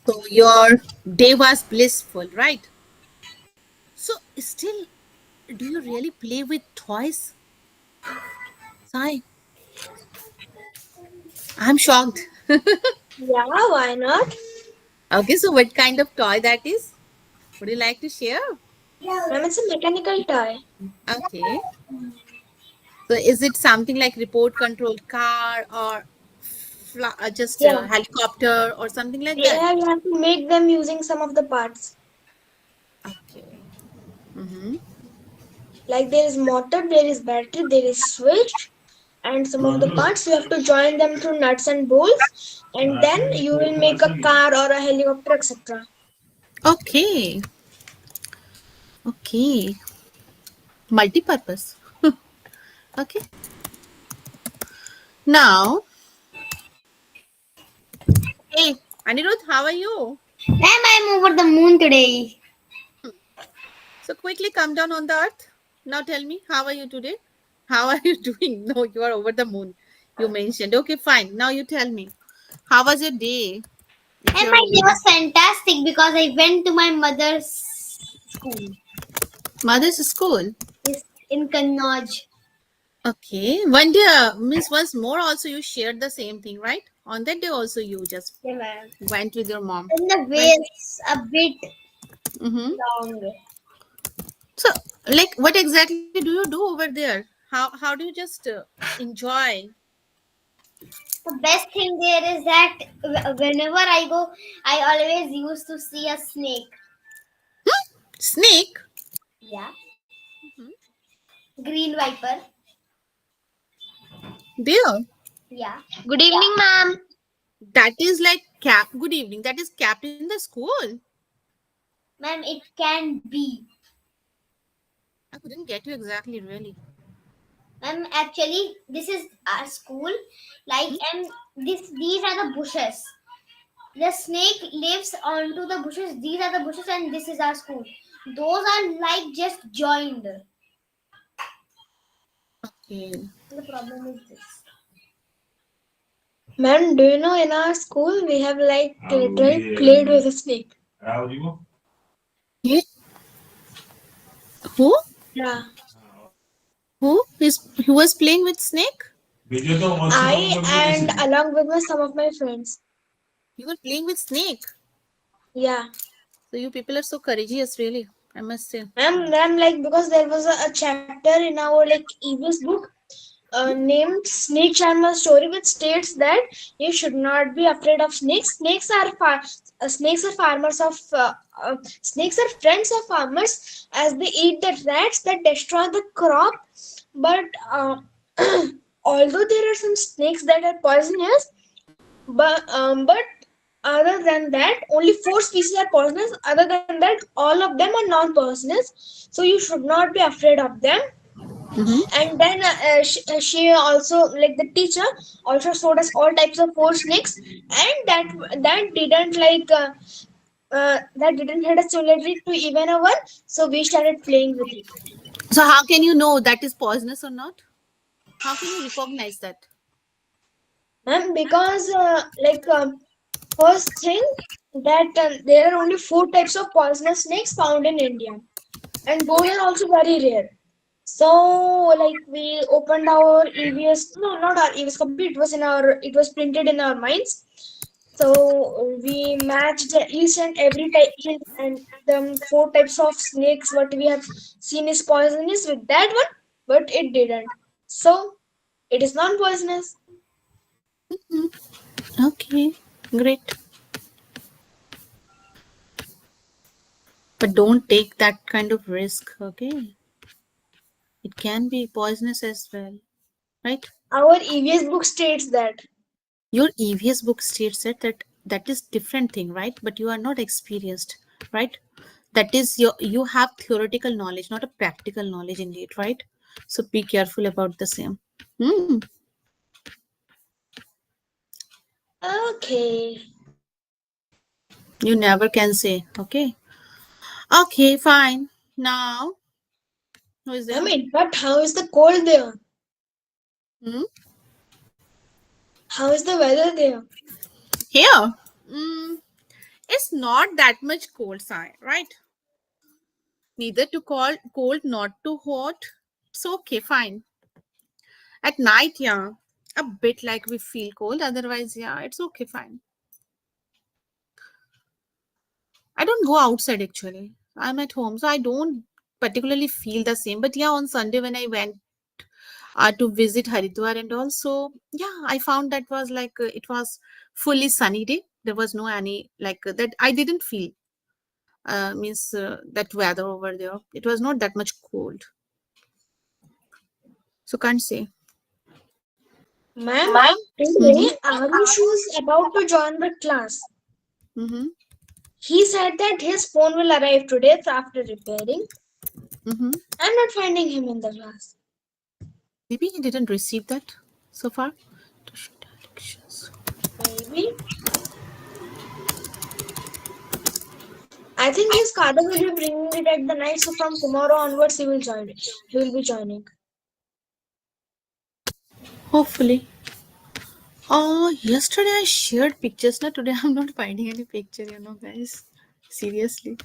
So your day was blissful, right? So still, do you really play with toys? Sai, I'm shocked. Yeah, why not? Okay, so what kind of toy that is? Would you like to share? Ma'am, it's a mechanical toy. Okay. So is it something like remote controlled car or just Yeah. a helicopter or something like that? Yeah, you have to make them using some of the parts. Okay. Mm-hmm. Like there is motor, there is battery, there is switch, and some of the parts you have to join them through nuts and bolts, and then you will make a car or a helicopter, etc. Okay. Okay. Multi-purpose. Okay. Now, hey, Anirudh, how are you? Ma'am, I'm over the moon today. So quickly come down on the earth. Now tell me, how are you today? How are you doing? No, you are over the moon. You mentioned. Okay, fine. Now you tell me. How was your day? If And you're my over day the was fantastic because I went to my mother's school. mother's school. It's in Kannauj. Okay. One day, means once more also you shared the same thing, right? On that day also you just Yeah, ma'am. went with your mom. And the way Went. is a bit Mm-hmm. long. So, like, what exactly do you do over there? How do you just enjoy? The best thing there is that whenever I go, I always used to see a snake. Snake? Yeah. Mhm. Green viper. There. Yeah. Good evening, ma'am. That is like cap. Good evening. That is kept in the school. Ma'am, it can be. I couldn't get you exactly, really. Ma'am, actually, this is our school. Like, Hmm? and these are the bushes. The snake lives onto the bushes. These are the bushes, and this is our school. Those are like just joined. Okay. The problem is this. Man, do you know in our school we have like literally played with a snake? Ye- Who? Yeah. Who is who was playing with snake? I and along with some of my friends. You were playing with snake. Yeah. So you people are so courageous, really. I must say. Ma'am, like because there was a chapter in our like EVS book named Snake Charmer Story, which states that you should not be afraid of snakes. Snakes are farmers of snakes are friends of farmers as they eat the rats that destroy the crop. But although there are some snakes that are poisonous, but other than that, only four species are poisonous. Other than that, all of them are non-poisonous. So you should not be afraid of them. Mm-hmm. And then she also like the teacher also showed us all types of four snakes, and that didn't hit a similarity to even a one. So we started playing with it. So how can you know that is poisonous or not? How can you recognize that? Because first thing that there are only four types of poisonous snakes found in India, and those are also very rare. So, like we opened our EVS, no, not our EVS copy. It was printed in our minds. So we matched each and every type and the four types of snakes what we have seen is poisonous with that one, but it didn't. So it is non-poisonous. Okay, great. But don't take that kind of risk, okay? It can be poisonous as well, right? Our EVS book states that. Your EVS book states that is different thing, right? But you are not experienced, right? That is you have theoretical knowledge, not a practical knowledge indeed, right? So be careful about the same. Hmm. Okay. You never can say, okay? Okay, fine. Now, who is I there? mean, but how is the cold there? Hmm? How is the weather there? Here. Mm, it's it's not that much cold, Sai, right? Neither too cold, not too hot. It's okay, fine. At night, yeah, a bit like we feel cold. Otherwise, yeah, it's okay, fine. I don't go outside actually. I'm at home, so I don't particularly feel the same. But yeah, on Sunday when I went to visit Haridwar and all, so yeah, I found that was like it was fully sunny day. There was no any like that. I didn't feel means that weather over there. It was not that much cold, so can't say. Ma'am, Mm-hmm. today Arush was about to join the class. Mm-hmm. He said that his phone will arrive today after repairing. Mm-hmm. I'm not finding him in the class. Maybe he didn't receive that so far. Directions. Maybe. I think his father will be bringing it at the night, so from tomorrow onwards he will join it. He will be joining. Hopefully. Oh, yesterday I shared pictures. Now today I'm not finding any picture, guys. Seriously.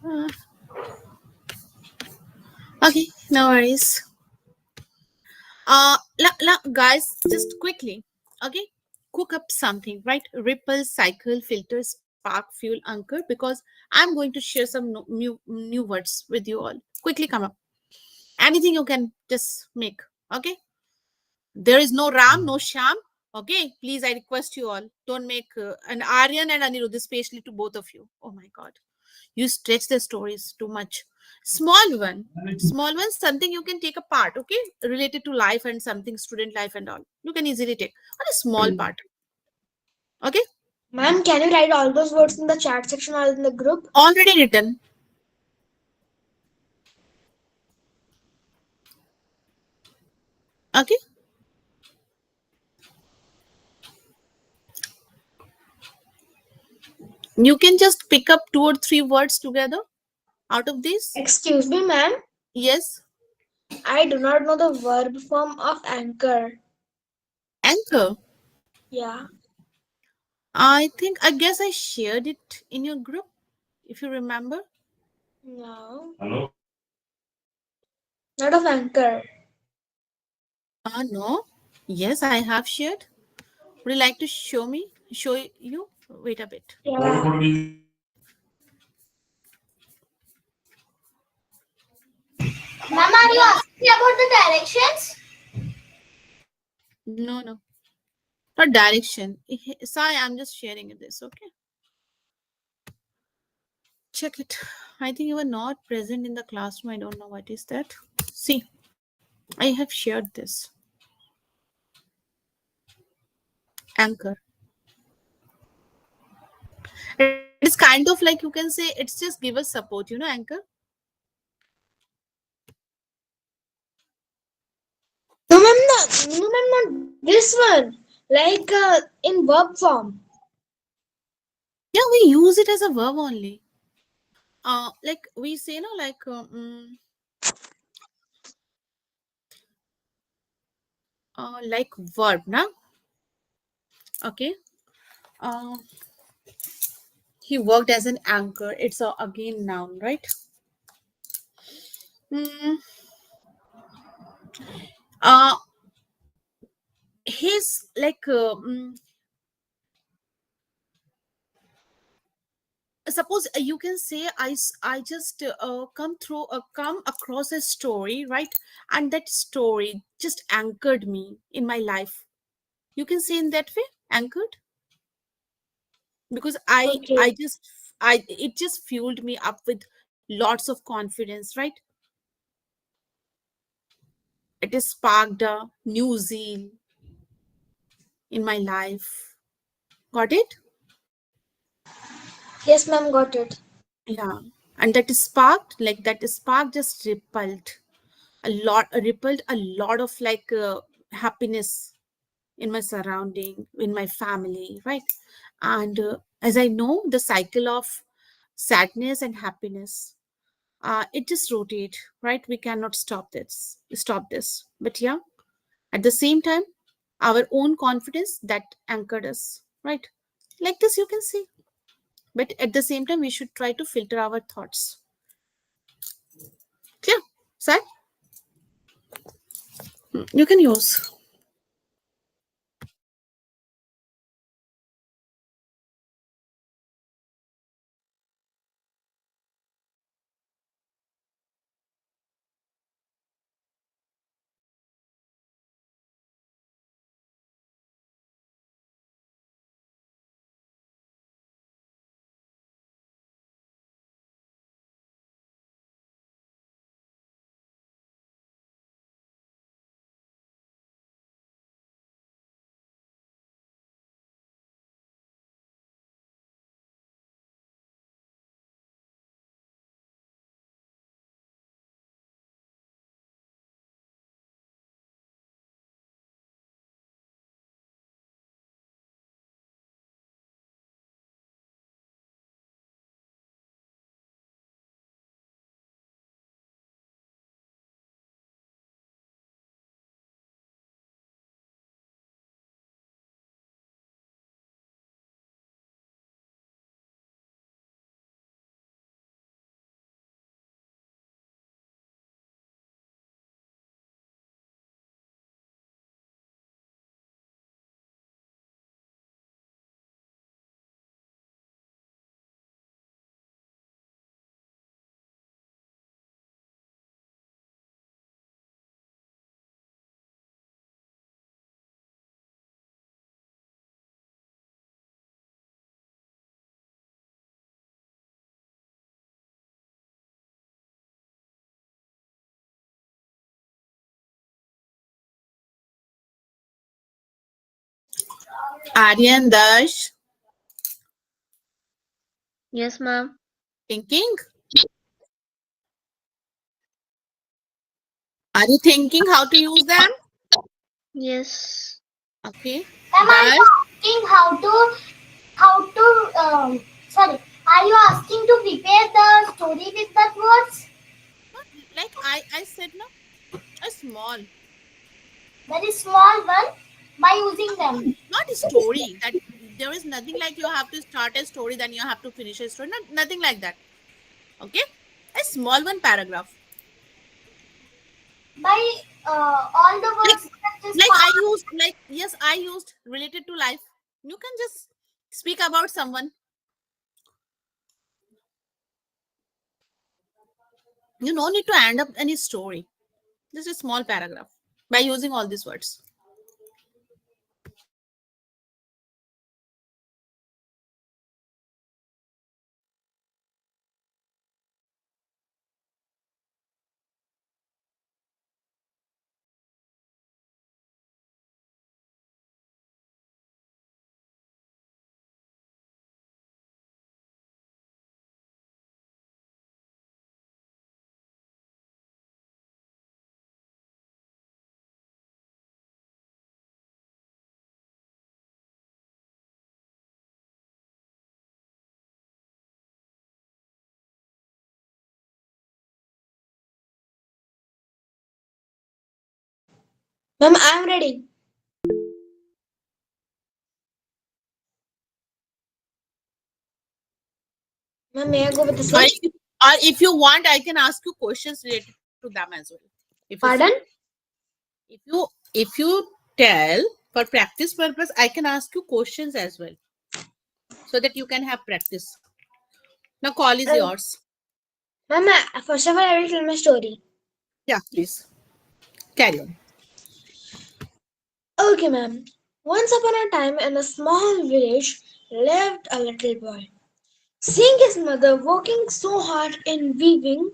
Uh, okay, no worries. Guys, just quickly. Okay, cook up something, right? Ripple, cycle, filter, spark, fuel, anchor. Because I'm going to share some new words with you all. Quickly come up. Anything you can just make. Okay. There is no Ram, no Sham. Okay, please, I request you all, don't make an Aryan and Anirudh, especially to both of you. Oh my God, you stretch the stories too much. Small one, something you can take a part. Okay, related to life and something student life and all. You can easily take on a small part. Okay, Ma'am, can you write all those words in the chat section or in the group? already written. Okay, you can just pick up two or three words together out of this. Excuse me, ma'am. Yes, I do not know the verb form of anchor. anchor. Yeah. I guess I shared it in your group, if you remember. No. Not of anchor. No. Yes, I have shared. Would you like to show you? Wait a bit. Yeah. Ma'am, are you asking about the directions? No, no. Not direction. Sai, I'm just sharing this, okay? Check it. I think you were not present in the classroom. I don't know what is that. See, I have shared this. Anchor. It is kind of like, you can say, it's just give us support, anchor. No, ma'am, not this one. Like in verb form. Yeah, we use it as a verb only. Like we say, like, like verb, na? Okay. Uh, he worked as an anchor. It's a again noun, right? Mm, uh, his like suppose you can say I just come across a story, right? And that story just anchored me in my life. You can say in that way, anchored, because I Okay. just I it just fueled me up with lots of confidence, right? It has sparked a new zeal in my life. Got it? Yes, ma'am, got it. Yeah. And that sparked, like that spark just rippled a lot of like happiness in my surrounding, in my family, right? And as I know, the cycle of sadness and happiness, it just rotate, right? We cannot stop this. But yeah, at the same time, our own confidence that anchored us, right? Like this, you can see. But at the same time, we should try to filter our thoughts. Clear? Sir? You can use. Aryan Dash, Yes, ma'am. thinking? Are you thinking how to use them? Yes. Okay. Am I Dash, asking how to sorry? Are you asking to prepare the story with that words? not like I said no, a small, Very small one by using them. not a story. That there is nothing like you have to start a story, then you have to finish a story. Not nothing like that. Okay, a small one paragraph. By all the Like words that is like part. I used like yes, I used related to life. You can just speak about someone. You no need to end up any story. Just a small paragraph by using all these words. Ma'am, I am ready. Ma'am, may I go with the Or same? if you want, I can ask you questions related to them as well. If you say, Pardon? if you tell for practice purpose, I can ask you questions as well, so that you can have practice. Now call is Uh, yours. Ma'am, first of all, I will tell my story. Yeah, please carry on. Okay, ma'am. Once upon a time, in a small village, lived a little boy. Seeing his mother working so hard in weaving,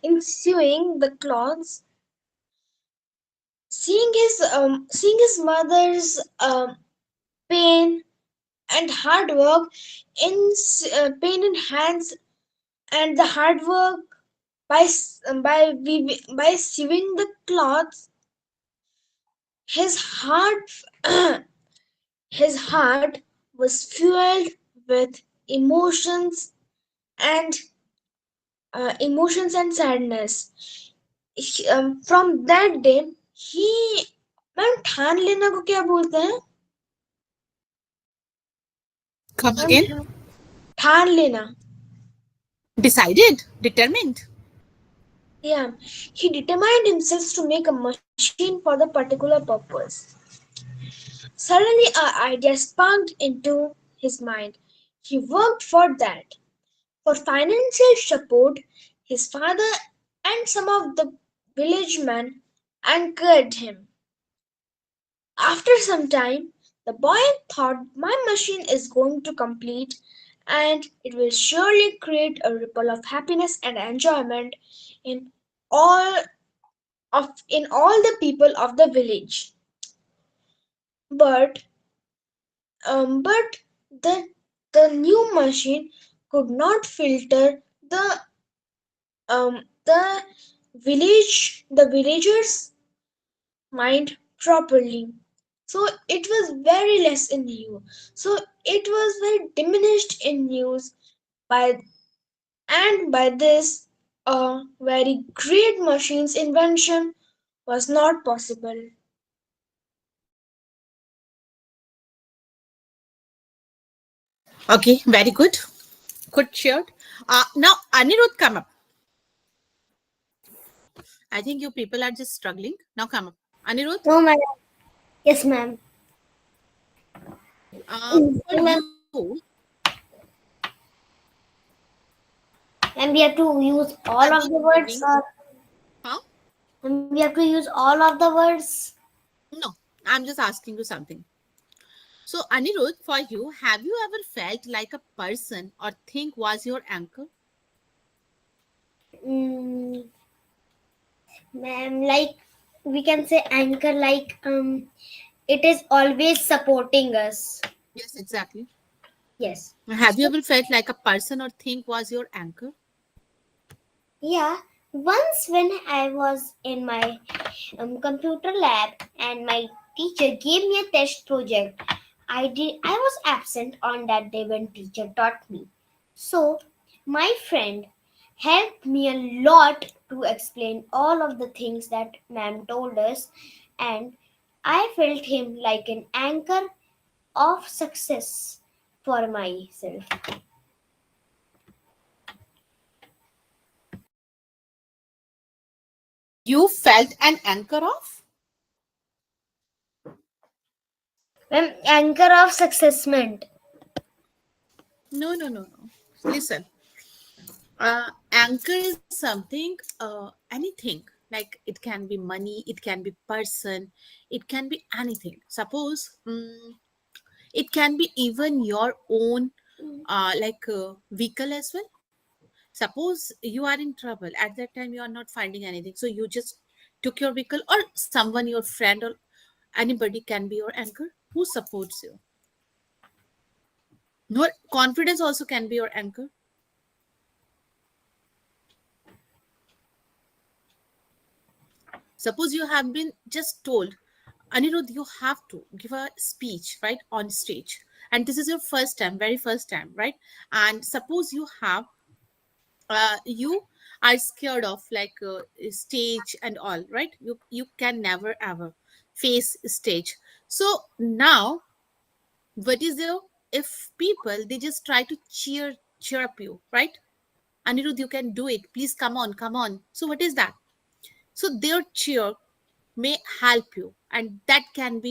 in sewing the clothes, seeing his mother's pain and hard work pain in hands and the hard work by sewing the cloths, his heart his heart was fueled with emotions and sadness. From that day he ma'am ठान लेना को क्या बोलते हैं Come ma'am again. ठान लेना. Decided, determined. Yeah, he determined himself to make a machine for the particular purpose. Suddenly, an idea sparked into his mind. He worked for that. For financial support, his father and some of the village men anchored him. After some time, the boy thought, my machine is going to complete and it will surely create a ripple of happiness and enjoyment in all in all the people of the village. But but the new machine could not filter the the villagers' mind properly. So it was very less in use. So it was very diminished in use by by this a very great machine's invention was not possible. Okay, very good. Good shared. Now, Anirudh, come up. I think you people are just struggling. Now, come up. Anirudh, No, madam. Yes, ma'am. okay. For Ma'am, you, and we have to use I've all of been the words, giving, or huh? and we have to use all of the words. No, I'm just asking you something. So, Anirudh, for you, have you ever felt like a person or thing was your anchor? Mm, ma'am, like we can say anchor, like it is always supporting us. Yes, exactly. Yes. Have you ever felt like a person or thing was your anchor? Yeah, once when I was in my computer lab and my teacher gave me a test project, I was absent on that day when teacher taught me. So my friend helped me a lot to explain all of the things that ma'am told us, and I felt him like an anchor of success for myself. You felt an anchor of? Anchor of success meant. No, no, no, no. Listen, anchor is something, anything. Like it can be money, it can be person, it can be anything. Suppose it can be even your own, vehicle as well. Suppose you are in trouble at that time, you are not finding anything, so you just took your vehicle, or someone, your friend, or anybody can be your anchor who supports you. Your confidence also can be your anchor. Suppose you have been just told, Anirudh, you have to give a speech, right, on stage. And this is your first time, very first time, right? And suppose you are scared of stage and all, right? You can never ever face stage. So now, what is there? If people they just try to cheer up you, right? Anirudh, you can do it. Please come on, come on. So what is that? So their cheer may help you, and that can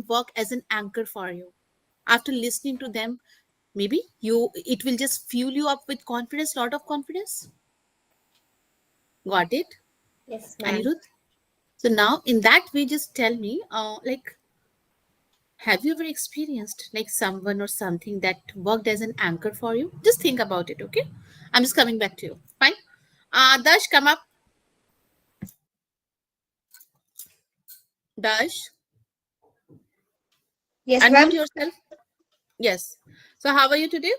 work as an anchor for you. After listening to them, maybe you it will just fuel you up with confidence, lot of confidence. Got it, Yes, ma'am. Anirudh? So now in that way, just tell me, have you ever experienced like someone or something that worked as an anchor for you? Just think about it, okay? I'm just coming back to you. Fine. Dash, come up. Dash, Yes, unmute ma'am. yourself. Yes. So how are you today?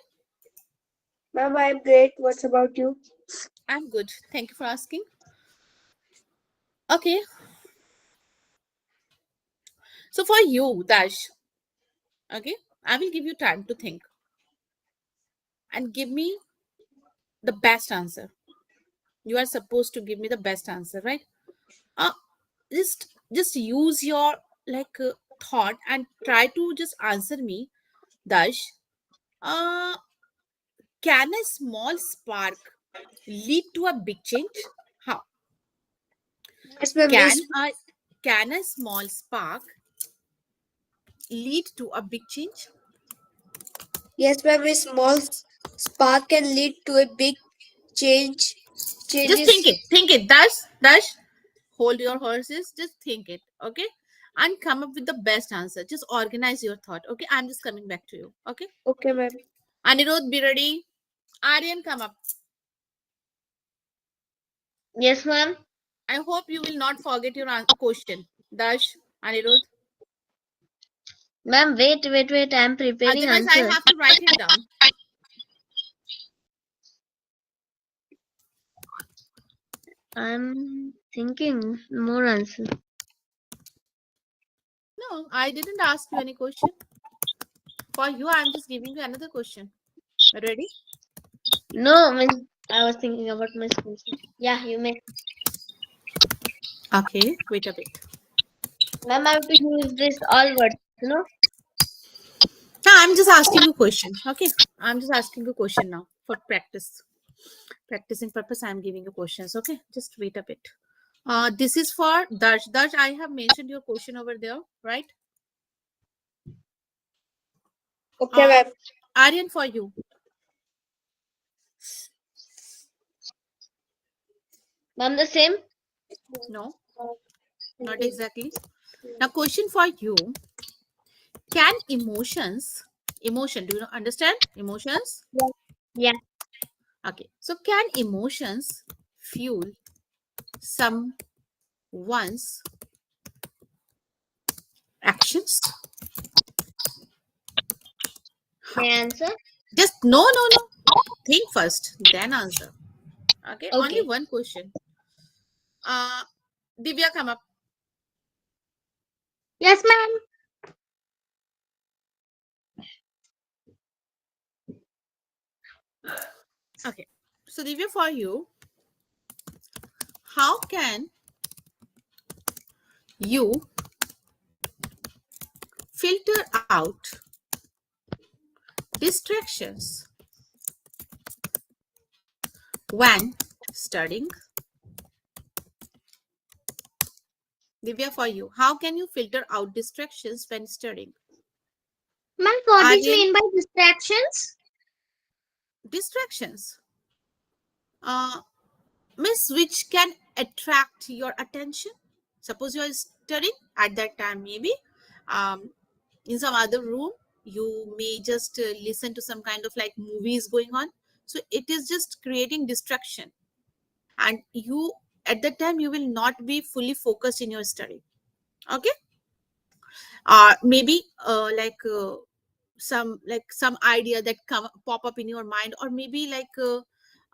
Ma'am, I'm great. What's about you? I'm good. Thank you for asking. Okay. So for you, Dash, okay, I will give you time to think and give me the best answer. You are supposed to give me the best answer, right? Uh, just use your thought and try to just answer me, Dash. Uh, Can a small spark lead to a big change? How? Yes, ma'am. Can a can a small spark lead to a big change? Yes, ma'am. A small spark can lead to a big change. Just Changes. think it. Dash. Hold your horses. Just think it. Okay, and come up with the best answer. Just organize your thought. Okay, I'm just coming back to you. Okay, Okay, ma'am. Anirudh, be ready. Aryan, come up. Yes, ma'am. I hope you will not forget your question. Dash, Anirudh. Ma'am, wait. I'm preparing Otherwise, I answer. have to write it down. I'm thinking more answer. No, I didn't ask you any question. For you, I'm just giving you another question. Ready? No, miss. I was thinking about my school. Yeah, you may. Okay, wait a bit. Ma'am, I have to use this all words. No, I'm just asking you question. Okay, I'm just asking you question now for practice. Practicing purpose, I'm giving you questions. Okay, just wait a bit. This is for Darsh. Darsh, I have mentioned your question over there, right? Okay, Uh, ma'am. Aryan, for you. Ma'am, the same. No, not exactly. Now, question for you. Can emotion, do you understand emotions? Yeah. Yeah. Okay, so can emotions fuel someone's actions? How? May I answer? Just no. Think first, then answer. Okay, only Okay. one question. Uh, Divya, come up. Yes, ma'am. Okay, so Divya, for you, how can you filter out distractions when studying? Divya, for you, how can you filter out distractions when studying? Ma'am, what did you Aryan, mean by distractions? distractions. Uh, Miss, which can attract your attention. Suppose you are studying at that time, maybe um, in some other room, you may just listen to some kind of like movies going on. So it is just creating distraction, and you at that time you will not be fully focused in your study. Okay, maybe some idea that come pop up in your mind, or maybe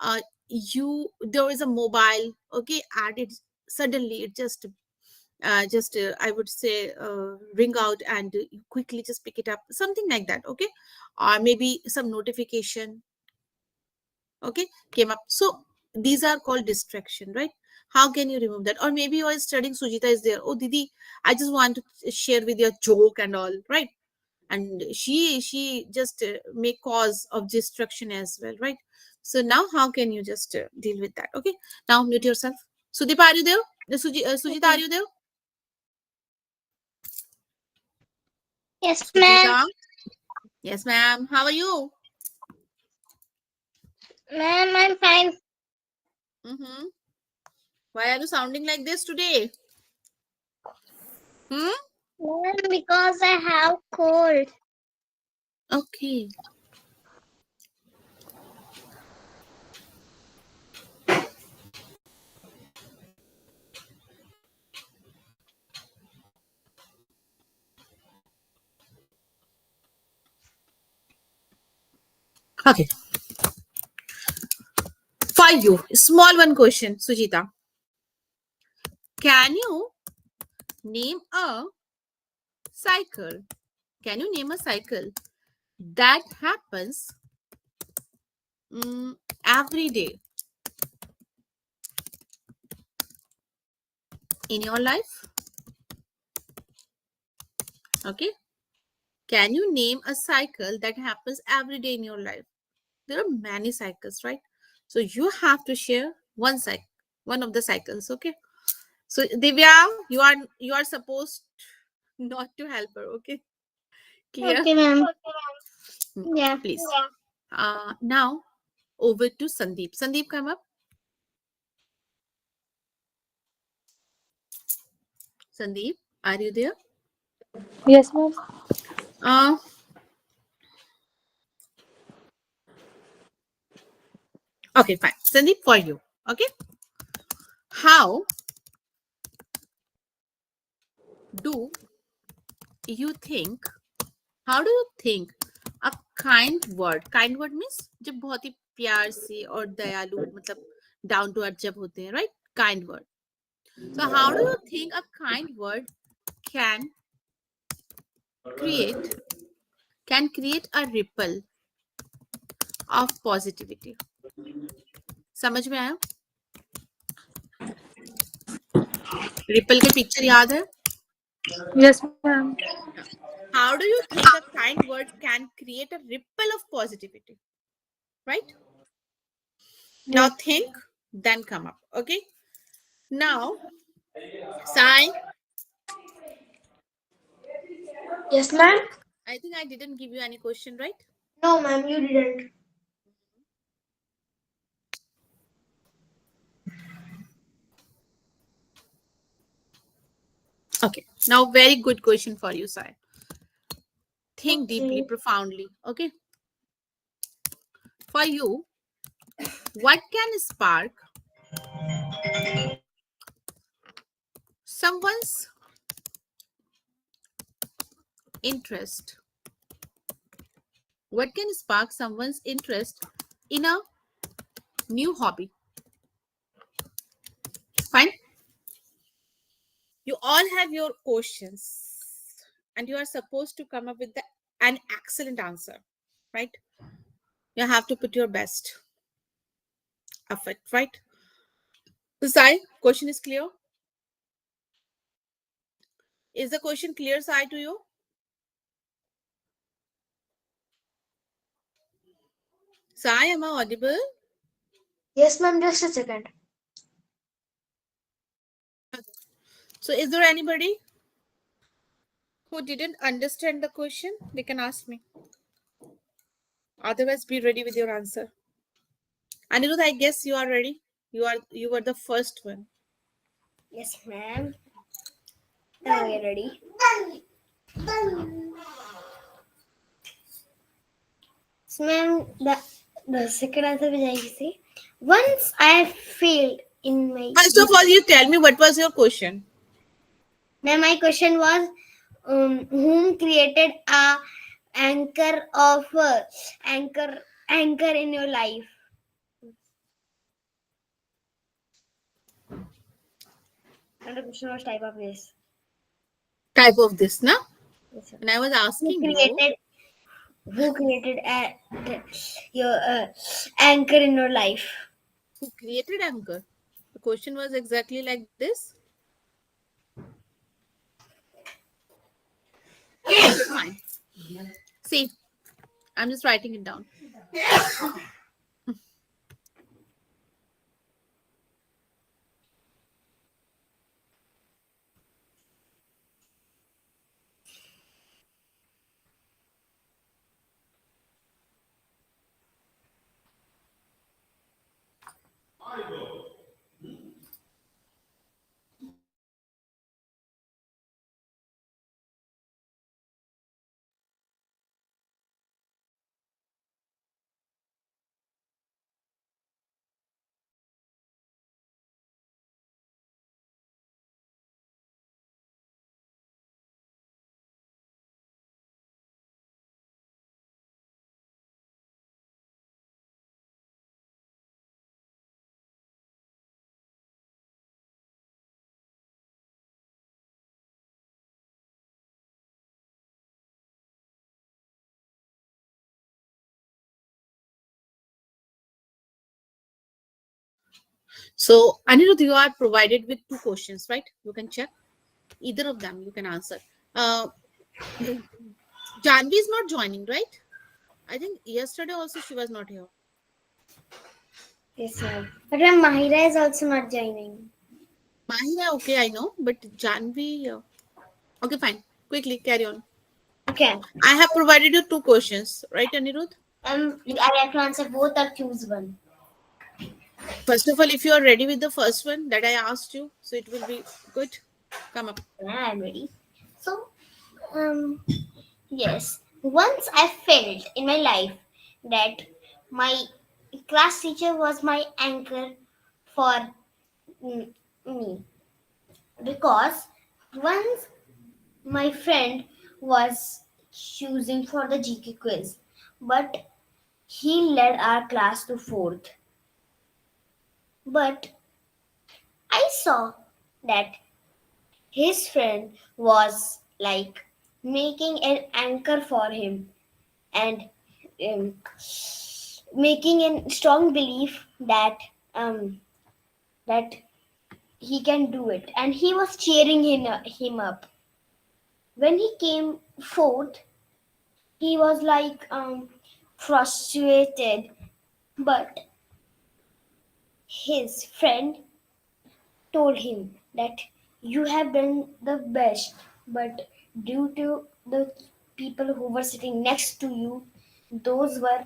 uh, you there is a mobile, okay, and it suddenly it just I would say ring out, and you quickly just pick it up, something like that. Okay, or maybe some notification, okay, came up. So these are called distraction, right? How can you remove that? Or maybe you are studying, Sujita is there, oh Didi, I just want to share with you a joke and all, right? And she just make cause of destruction as well, right? So now how can you just deal with that? Okay, now mute yourself. Sudeep, are you there? Sujita, are Okay. you there? Yes, ma'am. Sujita, yes ma'am, how are you? Ma'am, I'm fine. Mm-hmm. Why are you sounding like this today? Hmm. Ma'am, because I have cold. Okay. Okay, for you, small one question, Sujita. Can you name a cycle? Can you name a cycle that happens every day in your life? Okay. Can you name a cycle that happens every day in your life? There are many cycles, right? So you have to share one cycle, one of the cycles. Okay. So Divya, you are supposed not to help her. Okay. Clear? Okay, ma'am. Hmm, Yeah. please. Now over to Sandeep. Sandeep, come up. Sandeep, are you there? Yes, ma'am. Uh, okay, fine. Sandeep, for you. Okay. How do you think? How do you think a kind word means जब बहुत ही प्यार से और दयालु मतलब down to earth जब होते हैं, right? Kind word. So how do you think a kind word can create create a ripple of positivity? समझ में आया? रिपल के पिक्चर याद है? Yes, ma'am. How do you think a kind word can create a ripple of positivity? Right? Now Yes. think, then come up. Okay. Now, Sai, Yes, ma'am. I think I didn't give you any question, right? No, ma'am, you didn't. Okay. Now, very good question for you, Sai. Think deeply, Okay. profoundly. Okay. For you, what can spark someone's interest? What can spark someone's interest in a new hobby? Fine. You all have your questions and you are supposed to come up with an excellent answer, right? You have to put your best effort, right? Sai, question is clear? Is the question clear, Sai, to you? Sai, am I audible? Yes, ma'am, just a second. So, is there anybody who didn't understand the question? They can ask me. Otherwise, be ready with your answer. Anirudh, I guess you are ready. You were the first one. Yes, ma'am. Now we're ready. So, ma'am, the second answer which I say, once I failed in my. First of all, you tell me what was your question. Ma'am, my question was, whom created a anchor of anchor in your life? And the question was type of this. Type of this, na? Yes, sir. And I was Who asking you, created your anchor in your life? who created Anchor? The question was exactly like this. Okay, fine. See, I'm just writing it down. So, Anirudh, you are provided with two questions, right? You can check either of them. You can answer. Uh, Janvi is not joining, right? I think yesterday also she was not here. Yes, ma'am. But ma'am, Mahira is also not joining. Mahira, okay, I know, but Janvi. Okay, fine. Quickly carry on. Okay. I have provided you two questions, right, Anirudh? I have to answer both or choose one. First of all, if you are ready with the first one that I asked you, so it will be good. Come up. Yeah, I'm ready. So, um, yes. Once I felt in my life that my class teacher was my anchor for mm, me, because once my friend was choosing for the GK quiz, but he led our class to fourth. But I saw that his friend was like making an anchor for him and um, making a strong belief that um, that he can do it, and he was cheering him up. When he came fourth, he was like frustrated, but his friend told him that you have done the best, but due to the people who were sitting next to you, those were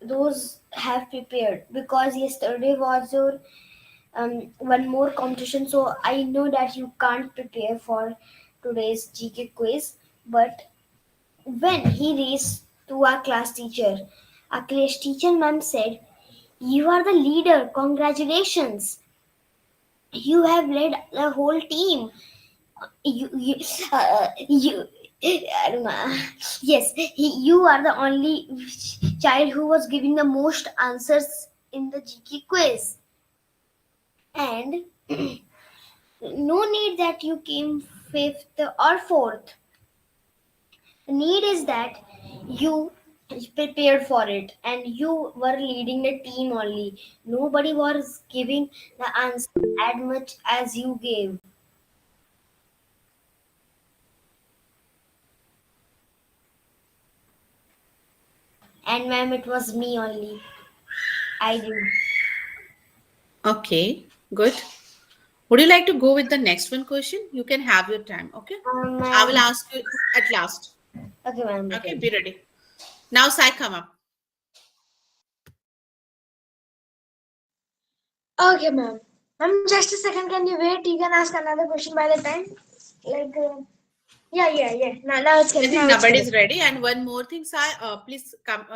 those have prepared, because yesterday was your one more competition, so I know that you can't prepare for today's GK quiz. But when he reached to our class teacher, our class teacher ma'am said, "You are the leader. Congratulations. You have led the whole team. You I don't know. Yes, you are the only child who was giving the most answers in the GK quiz, and no need that you came fifth or fourth. The need is that you prepared for it and you were leading the team only. Nobody was giving the answer as much as you gave." And ma'am, it was me only. I did. Okay, good. Would you like to go with the next one question? You can have your time, okay? I will Ma'am. ask you at last. Okay, ma'am. Okay, Okay. be ready. Now, Sai, come up. Okay, ma'am. Ma'am, just a second. Can you wait? You can ask another question by the time. Like, yeah. Now it's I correct. think Now it's nobody correct. is ready. And one more thing, Sai, please come.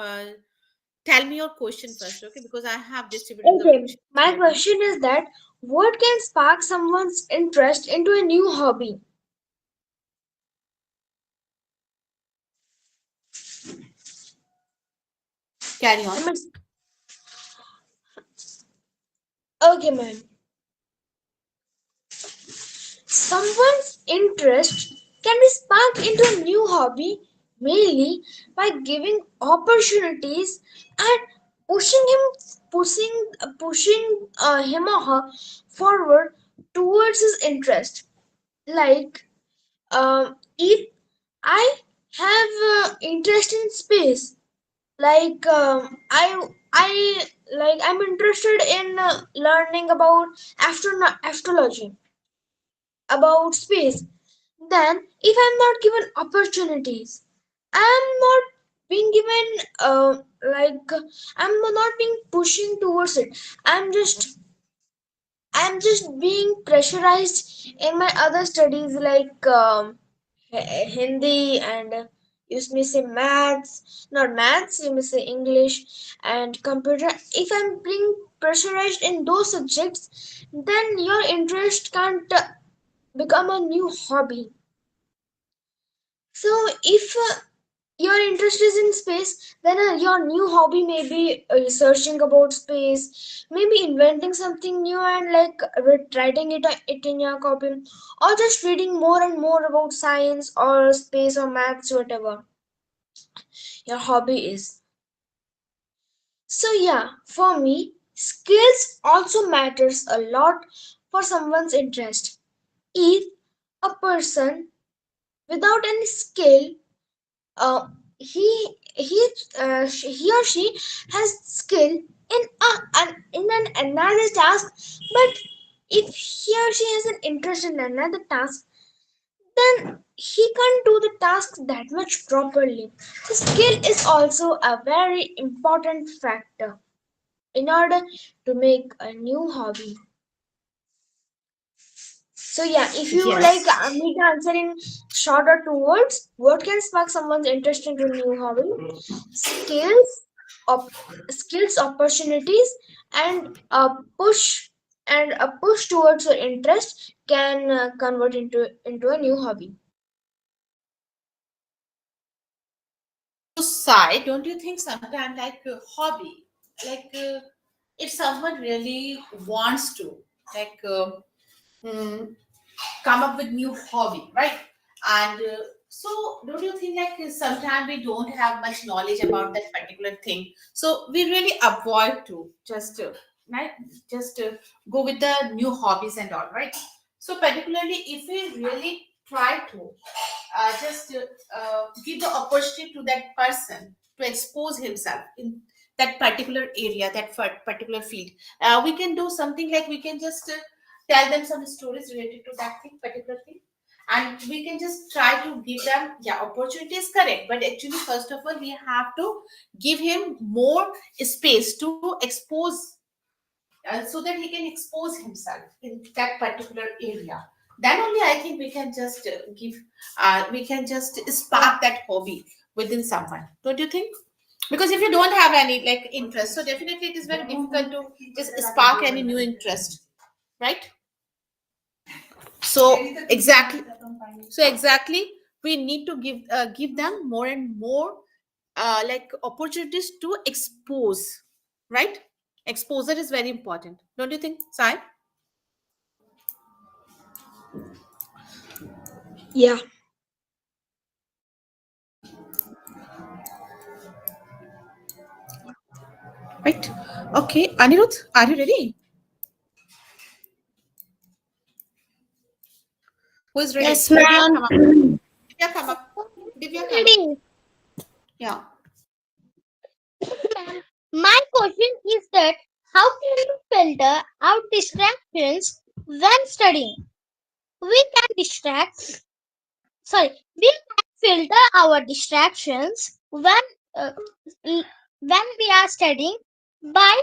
Tell me your question first, okay? Because I have distributed the Okay. questions My already. question is that what can spark someone's interest into a new hobby? Carry on. I mean, okay, ma'am. Someone's interest can be sparked into a new hobby mainly by giving opportunities and pushing him or her forward towards his interest. Like, if I have interest in space, like I'm interested in learning about astrology, about space. Then, if I'm not given opportunities, I'm not being given like I'm not being pushing towards it. I'm just I'm just being pressurized in my other studies, like Hindi and you may say maths, not maths, you may say English and computer. If I'm being pressurized in those subjects, then your interest can't become a new hobby. So, if your interest is in space, then your new hobby may be researching about space, maybe inventing something new and like writing it in your copy, or just reading more and more about science or space or maths, whatever your hobby is. So yeah, for me, skills also matters a lot for someone's interest. If a person without any skill, uh, he or she has skill in an another task, but if he or she has an interest in another task, then he can't do the task that much properly. So skill is also a very important factor in order to make a new hobby. So yeah, if you like Yes. me to answer in short or two words, what can spark someone's interest into a new hobby? Skills, op- skills, opportunities, and a push towards your interest can convert into a new hobby. So, Sai, don't you think sometimes like a hobby, like if someone really wants to, like, mm, come up with new hobby, right? And so don't you think like sometimes we don't have much knowledge about that particular thing, so we really avoid to just right just go with the new hobbies and all, right? So particularly if we really try to just give the opportunity to that person to expose himself in that particular area, that particular field, we can do something like we can just tell them some stories related to that thing, particular thing, and we can just try to give them, yeah, opportunity is correct, but actually first of all we have to give him more space to expose, so that he can expose himself in that particular area. Then only I think we can just give we can just spark that hobby within someone, don't you think? Because if you don't have any like interest, so definitely it is very difficult to just spark any new interest, right? So exactly, so exactly we need to give them more and more like opportunities to expose, right? Exposure is very important, don't you think, Sai? Yeah. Right. Okay, Anirudh, are you ready? Who is ready? Yes, Divya, ma'am. come up. Divya, come up. Divya, come up. Ready. Yeah. Ma'am, my question is that how can you filter out distractions when studying? We can distract, we can filter our distractions uh, when we are studying by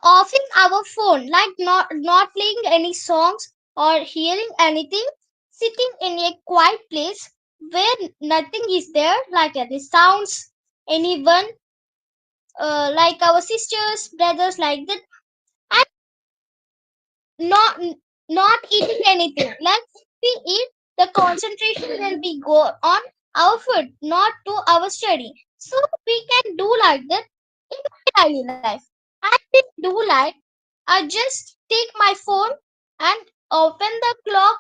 offing our phone, like not playing any songs or hearing anything, sitting in a quiet place where nothing is there, like any sounds, anyone, like our sisters, brothers, like that, and not not eating anything. Like we eat, the concentration will be go on our food, not to our study. So we can do like that in my daily life. I will do like I just take my phone and open the clock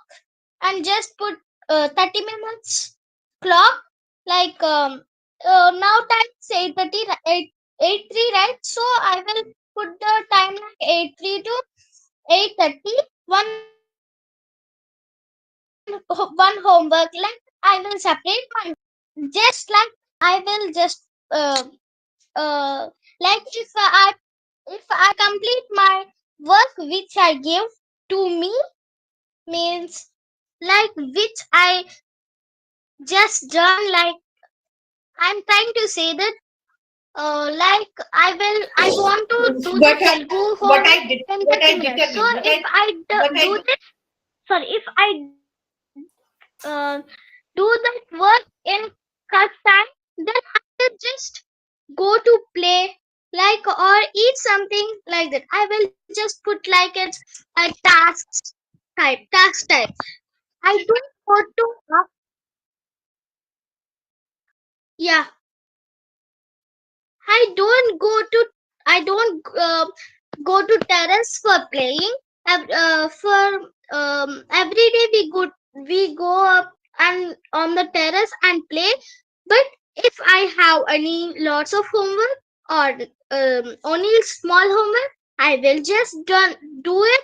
and just put 30 minutes clock, like now time is 8:30, 8:03, right? So I will put the time like 8:03 to 8:30, one homework, like I will separate my, just like I will just like if I complete my work which I give to me, means like which I just done, like I'm trying to say that like I want to do the What I Telugu what I homework did in what I 30 minutes. So determined what if I I what I do do. this, sorry, if I uh, do that work in such time, then I will just go to play, like, or eat something like that. I will just put like it's a task type. I don't go to yeah. I don't go to I don't go to terrace for playing. For every day we go up and on the terrace and play. But if I have any lots of homework or only small homework, I will just do it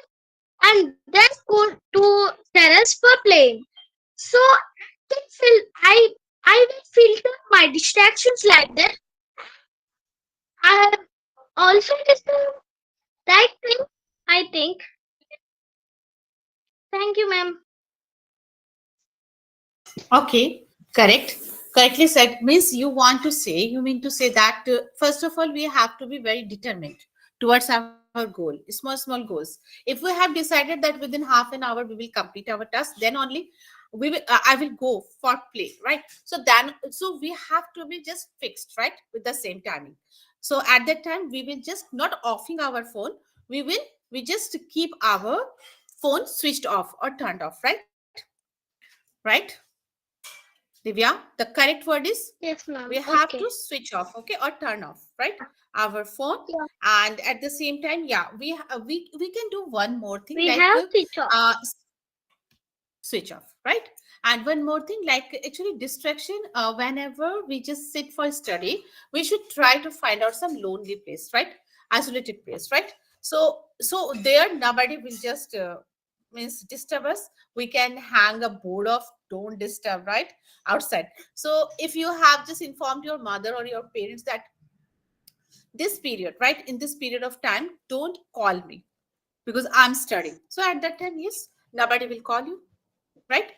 and then go to terrace for playing. So I I will filter my distractions like that. I have also disturbed right thing, I think. Thank you, ma'am. Okay, correct. Correctly said. Means you mean to say that first of all, we have to be very determined towards our goal, small, small goals. If we have decided that within half an hour we will complete our task, then only I will go for play, right? So we have to be just fixed, right, with the same timing. So at that time, we will just not offing our phone. We just keep our phone switched off or turned off, right? Divya, the correct word is Yes, we ma'am. have to Okay. switch off, okay, or turn off, right? Our phone, Yeah. and at the same time, yeah, we can do one more thing We like have switch off. switch off, right? And one more thing, like actually distraction. Whenever we just sit for study, we should try to find out some lonely place, right? Isolated place, right? So there nobody will just means disturb us. We can hang a board of don't disturb, right, outside. So if you have just informed your mother or your parents that this period, right, in this period of time, don't call me because I'm studying. So at that time, yes, nobody will call you, right?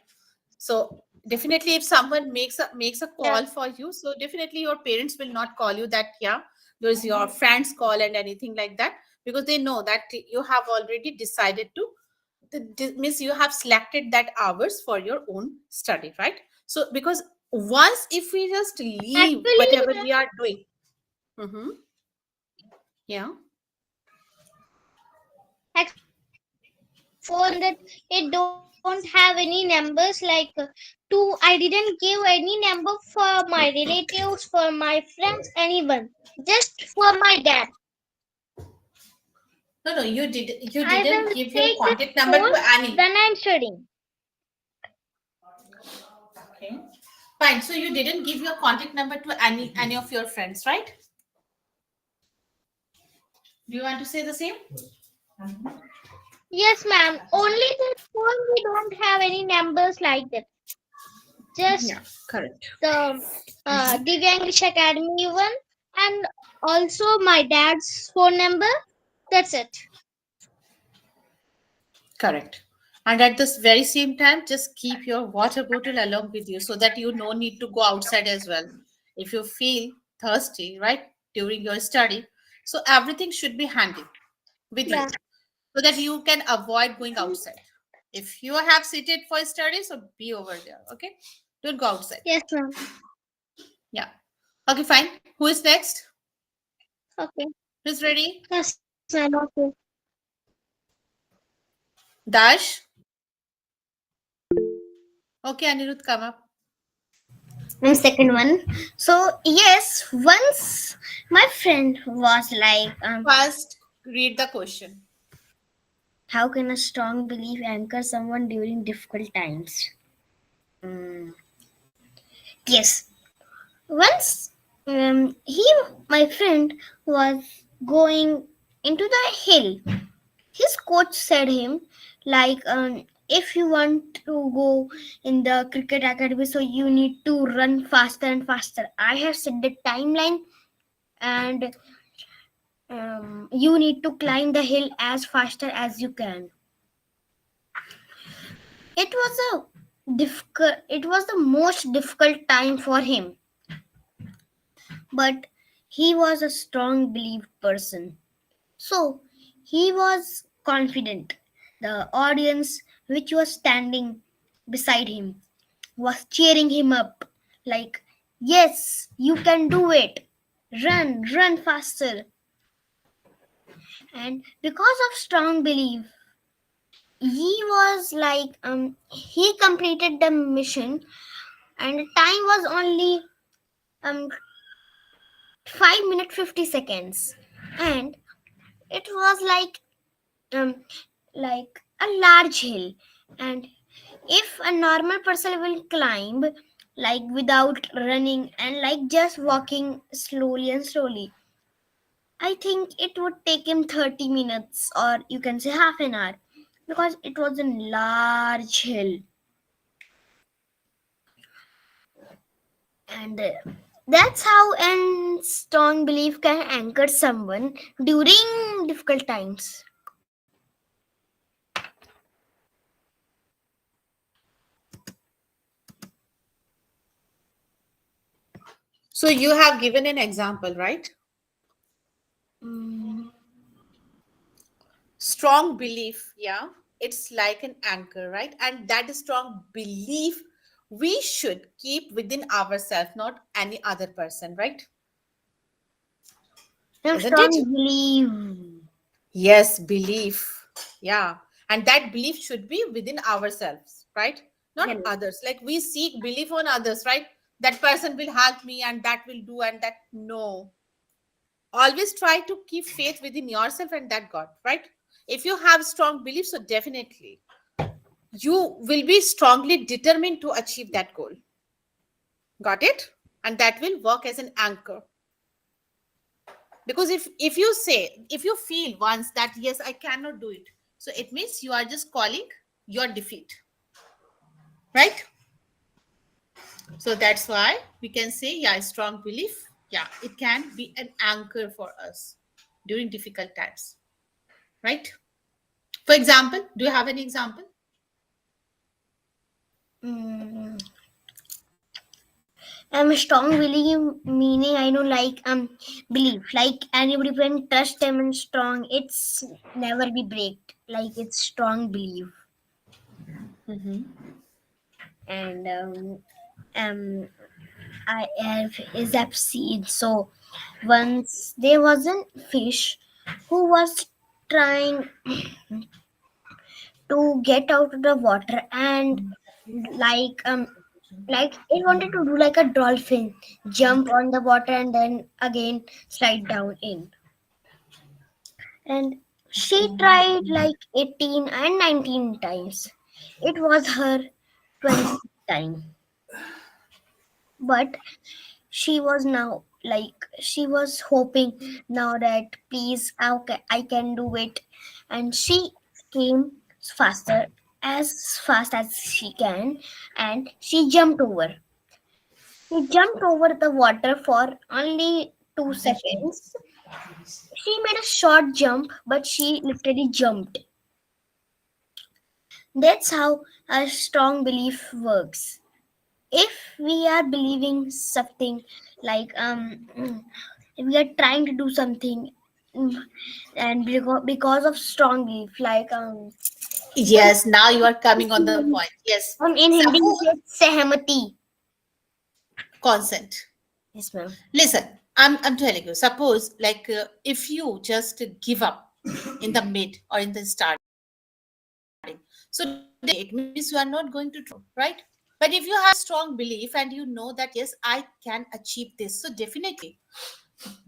So definitely if someone makes a Yeah. call for you, so definitely your parents will not call you that, yeah, there's your friend's call and anything like that, because they know that you have already decided to means you have selected that hours for your own study, right? So because once if we just leave Actually, whatever we are doing. Mm-hmm. Yeah. actually, ma'am, in my phone that it don't have any numbers like two. I didn't give any number for my relatives, for my friends, anyone. Just for my dad. No, no, you I didn't will give your take this contact number phone to any. when I'm studying. Okay. Fine. So you didn't give your contact number to any of your friends, right? Do you want to say the same? Yes, ma'am. Only that phone we don't have any numbers like that. Yeah, Just correct. the Divya English Academy one, and also my dad's phone number. That's it. Correct. And at this very same time, just keep your water bottle along with you so that you no need to go outside as well. If you feel thirsty, right, during your study, so everything should be handy with you Yeah. so that you can avoid going outside. If you have seated for study, so be over there. Okay. Don't go outside. Yes, ma'am. Yeah. Okay, fine. Who is next? Okay. Who's ready? Yes, ma'am. Okay. Dash. Okay, Anirudh, come up. And second one. So yes, once my friend was like, First, read the question. how can a strong belief anchor someone during difficult times? Mm, Yes. Once, my friend, was going into the hill. His coach said him, like, if you want to go in the cricket academy, so you need to run faster and faster. I have set the timeline, and you need to climb the hill as faster as you can. It was a difficult. It was the most difficult time for him, but he was a strong believed person. So he was confident. The audience, which was standing beside him, was cheering him up like, yes, you can do it. Run, run faster. And because of strong belief, he was like, he completed the mission, and the time was only 5 minutes 50 seconds. And it was um, like a large hill, and if a normal person will climb like without running and like just walking slowly and slowly, I think it would take him 30 minutes, or you can say half an hour, because it was a large hill. And that's how a strong belief can anchor someone during difficult times. So you have given an example, right? Mm, Strong belief, yeah, it's like an anchor, right? And that strong belief we should keep within ourselves, not any other person, right? a Isn't it? strong belief. Yes, belief. Yeah. And that belief should be within ourselves, right? Not Hello. others. Like we seek belief on others, right? That person will help me and that will do and that. No. Always try to keep faith within yourself and that God, right? If you have strong beliefs, so definitely you will be strongly determined to achieve that goal. Got it? And that will work as an anchor. Because if you say, if you feel once that yes, I cannot do it, so it means you are just calling your defeat, right? So that's why we can say, yeah, strong belief, yeah, it can be an anchor for us during difficult times, right? For example, do you have any example? Mm, I'm a strong belief, meaning I know like belief. Like anybody can trust them and strong. It's never be breaked. Like it's strong belief. And um I have is I've seen. So once there was a fish who was trying to get out of the water, and like like it wanted to do like a dolphin, jump on the water and then again slide down in. And she tried like 18 and 19 times. It was her 20th time. But she was now like she was hoping now that please I can do it. And she came faster, as fast as she can, and she jumped over. She jumped over the water for only 2 seconds. She made a short jump, but she literally jumped. That's how a strong belief works. If we are believing something like if we are trying to do something, mm, and because of strong belief, like Yes, now you are coming on the point. Yes. in Hindi we Suppose say sehmati. consent. Yes, ma'am. Listen, I'm telling you, suppose like if you just give up in the mid or in the starting, so definitely it means you are not going to try, right? But if you have strong belief and you know that yes, I can achieve this, so definitely,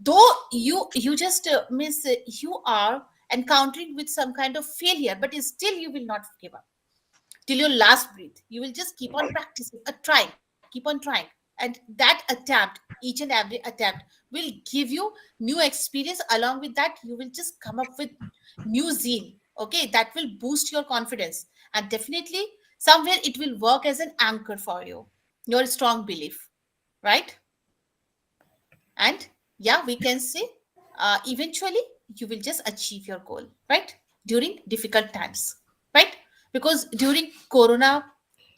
though you just miss, you are encountering with some kind of failure, but still you will not give up till your last breath. You will just keep on practicing, trying, keep on trying. And that attempt, each and every attempt, will give you new experience. Along with that, you will just come up with new zeal. Okay, that will boost your confidence. And definitely, somewhere it will work as an anchor for you, your strong belief, right? And yeah, we can say eventually you will just achieve your goal, right? During difficult times, right? Because during corona,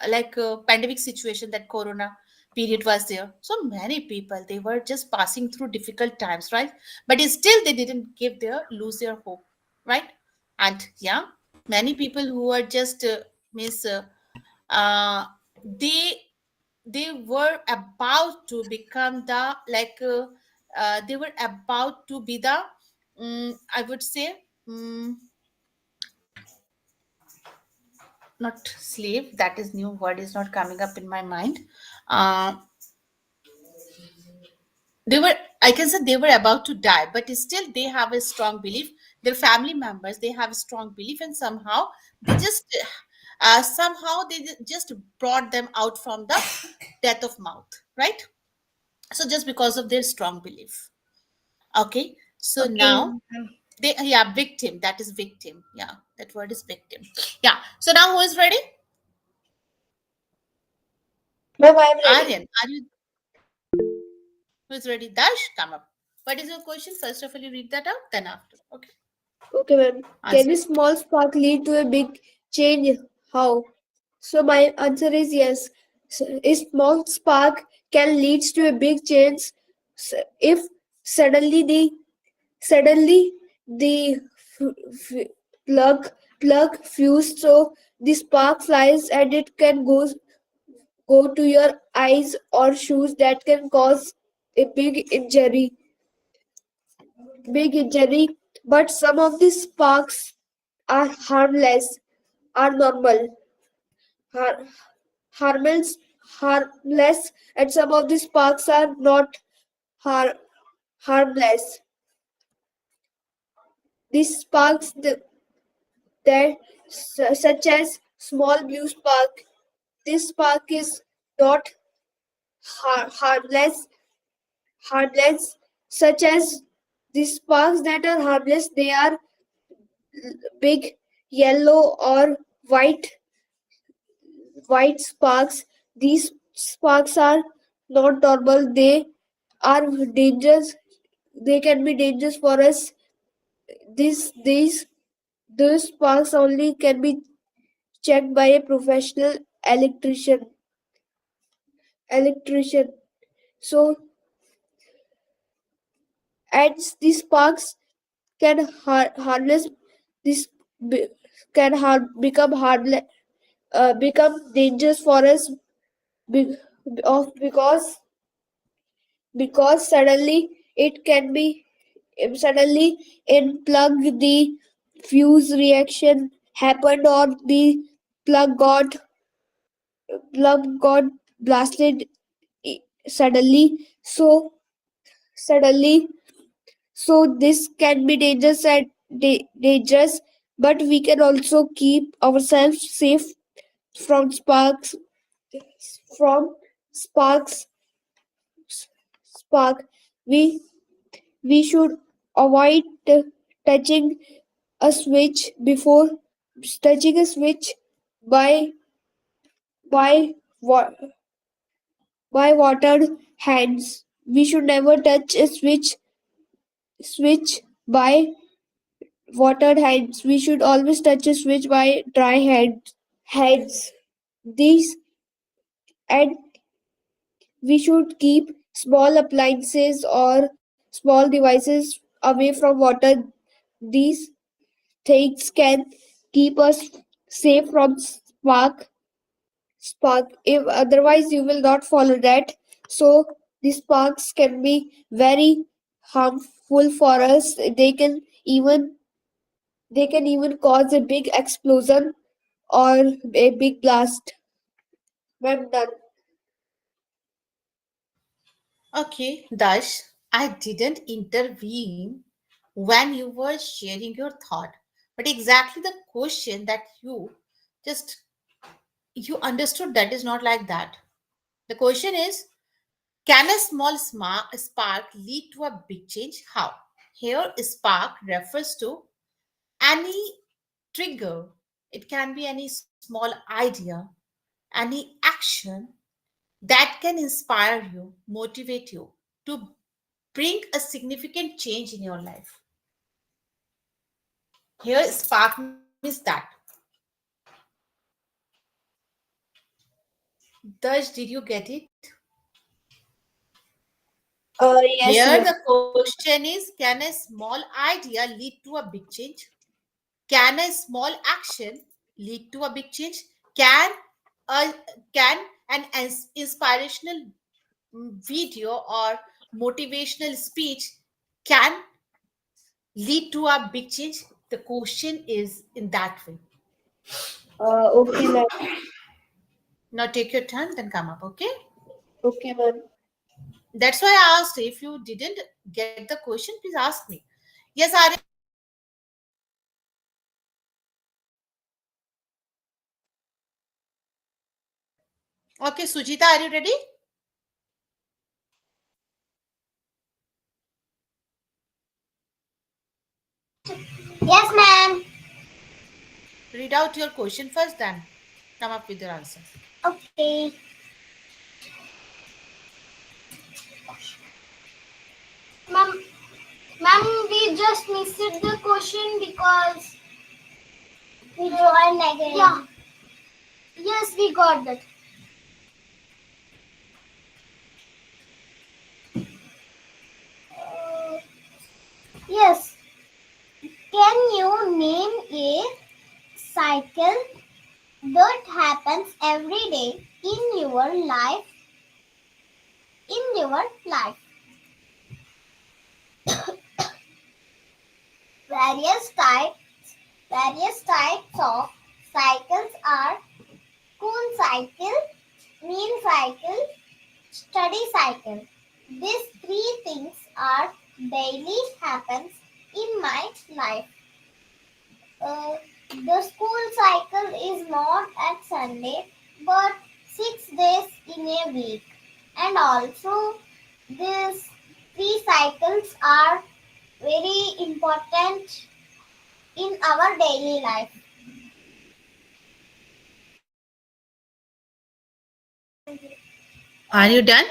like pandemic situation, that corona period was there, so many people, they were just passing through difficult times, right? But still they didn't give their lose their hope, right? And yeah, many people who are just miss uh, they they were about to become the like they were about to be the I would say not slave, that is new word is not coming up in my mind. uh, they were, I can say they were about to die, but still they have a strong belief. Their family members, they have a strong belief, and somehow they just somehow they just brought them out from the death of mouth, right? So just because of their strong belief. Okay, so Okay. now they, yeah, victim, that is victim, yeah, that word is victim. Yeah, so now who is ready? Ma'am, I am ready. Aryan, are you? Who's ready? Dash, come up. What is your question? First of all, you read that out, then after. Okay. Okay, ma'am. Answer. Can a small spark lead to a big change? How? So my answer is yes. A small spark can lead to a big change if suddenly suddenly the f- f- plug plug fuse, so the spark flies and it can go to your eyes or shoes that can cause a big injury, but some of the sparks are harmless, are normal, har- harmless, harmless, and some of the sparks are not har- harmless. These sparks that such as small blue spark. This spark is not harmless, harmless, such as the sparks that are harmless. They are big yellow or white sparks. These sparks are not normal. They are dangerous. They can be dangerous for us. These those sparks only can be checked by a professional electrician. So, and these sparks can harness this be- can become become dangerous for us be, because suddenly it can be suddenly unplug the fuse reaction happened, or the plug got plug got blasted i- suddenly so suddenly so this can be dangerous, but we can also keep ourselves safe from from sparks spark. We we should avoid touching a switch before touching a switch by by wa- by watered hands. We should never touch a switch by watered hands. We should always touch a switch by dry hands. These and we should keep small appliances or small devices away from water. These things can keep us safe from spark. If otherwise you will not follow that, so these sparks can be very harmful for us. They can even cause a big explosion or a big blast. Well done. Okay, Dash, I didn't intervene when you were sharing your thought, but exactly the question that just you understood that is not like that. The question is, can a small spark lead to a big change? How? Here, spark refers to any trigger. It can be any small idea, any action that can inspire you, motivate you to bring a significant change in your life. Here, spark means that. Thus, did you get it? Yes, Here, ma'am. the question is, can a small idea lead to a big change? Can a small action lead to a big change? A, can an inspirational video or motivational speech can lead to a big change? The question is in that way. Okay, ma'am. Now take your turn, then come up, okay? Okay, ma'am. That's why I asked. If you didn't get the question, please ask me. Yes, Arya. Okay, Sujita, are you ready? Yes, ma'am. Read out your question first, then come up with your answer. Okay. Ma'am, ma'am, we just missed the question because we joined again. Yeah. Yes, we got that. Uh, yes. Can you name a cycle that happens every day in your life? In your life, various types various types of cycles are cool cycle, mean cycle, study cycle. These three things are daily happens in my life. The school cycle is not at Sunday, but 6 days in a week. And also, these three cycles are very important in our daily life. Are you done?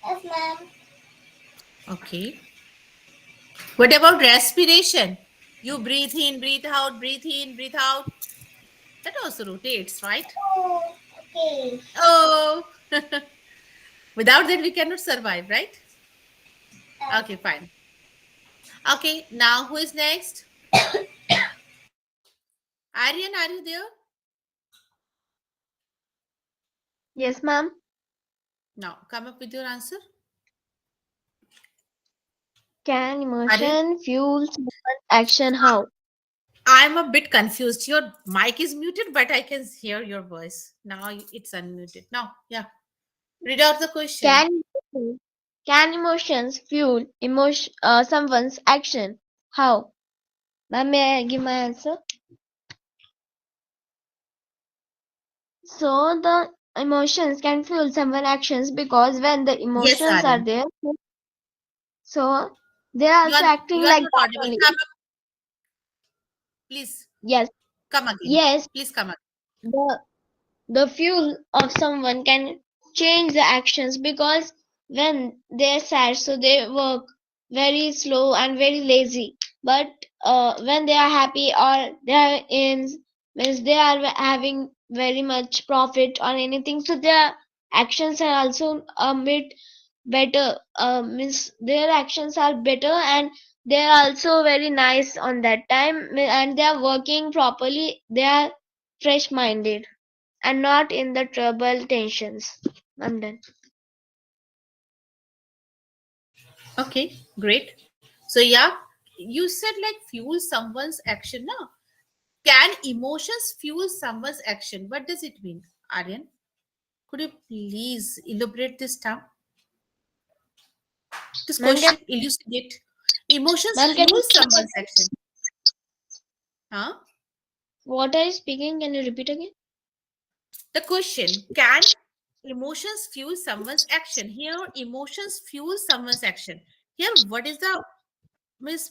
Yes, ma'am. Okay. What about respiration? You breathe in, breathe out, breathe in, breathe out. That also rotates, right? Oh, okay. Oh, without that, we cannot survive, right? Okay, fine. Okay, now who is next? Aryan, are you there? Yes, ma'am. Now, come up with your answer. Can Aryan, emotion fuel someone's action? How? I'm a bit confused. Your mic is muted, but I can hear your voice. Now it's unmuted. Now, yeah. Read out the question. Can can emotions fuel someone's action? How? Ma'am, may I give my answer? So the emotions can fuel someone's actions because when the Yes, emotions are Aryan. there, so they are You also are acting you are like not that audible. only. Come up, please. Yes, Come again. yes, Please come again. the the fuel of someone can change the actions because when they're sad, so they work very slow and very lazy. But when they are happy or they are in means they are having very much profit or anything, so their actions are also a bit better. Means their actions are better and they are also very nice on that time and they are working properly. They are fresh minded and not in the trouble tensions. I'm done. Okay, great. So yeah, you said like fuel someone's action now. Can emotions fuel someone's action? What does it mean, Aryan? Could you please elaborate this term? This Ma'am, question elucidate. Emotions ma'am, can fuel you someone's action. Huh? what are you speaking? Can you repeat again? The question, can emotions fuel someone's action? Here, emotions fuel someone's action. Here, what is the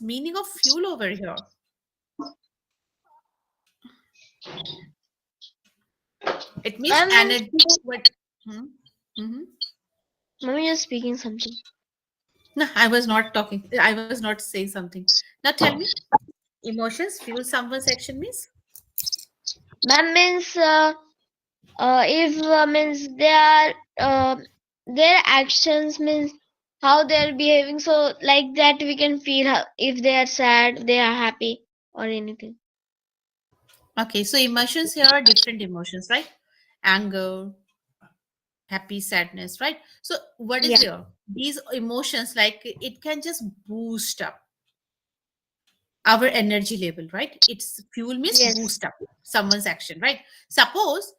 meaning of fuel over here? It means Ma'am, energy. What? Hmm? Hmm. ma'am, you're speaking something. No, I was not talking. I was not saying something. Now tell me, emotions fuel someone's action means? Ma'am means if means they are their actions means how they are behaving. So like that we can feel how, if they are sad, they are happy or anything. Okay, so emotions here are different emotions, right? Anger, happy, sadness, right? So what is Yeah. here? These emotions, like it can just boost up our energy level, right? It's fuel means Yes. boost up someone's action, right? Suppose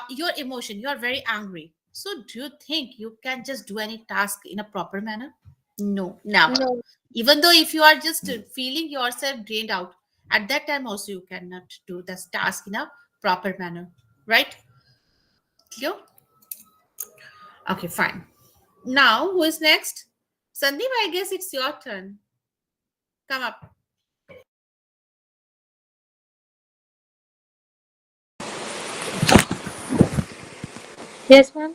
your emotion, you are very angry. So do you think you can just do any task in a proper manner? No, never. No. Even though if you are just feeling yourself drained out, at that time also you cannot do this task in a proper manner, right? Clear? Okay, fine. Now who is next? Sandeep, I guess it's your turn. Come up. Yes, ma'am.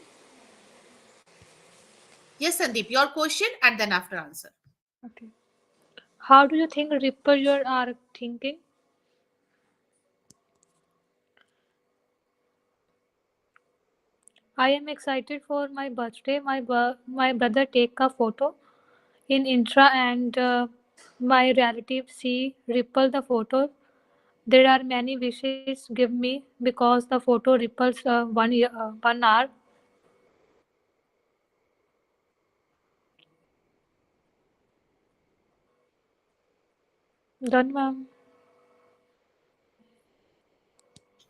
Yes, Sandeep, your question and then after answer. Okay. How do you think ripple you are thinking? I am excited for my birthday. My brother take a photo in Intra and my relatives see ripple the photo. There are many wishes give me because the photo ripples 1 hour. Done, ma'am.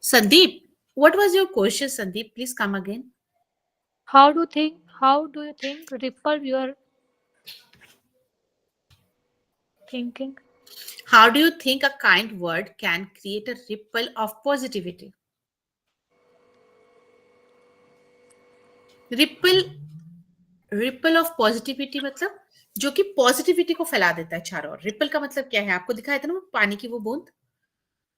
Sandeep, what was your question, Sandeep? Please come again. How do you think ripple your thinking? How do you think a kind word can create a ripple of positivity? Ripple ripple of positivity मतलब जो कि positivity को फैला देता है चारों ओर। Ripple का मतलब क्या है, आपको दिखाया था ना वो पानी की वो बूंद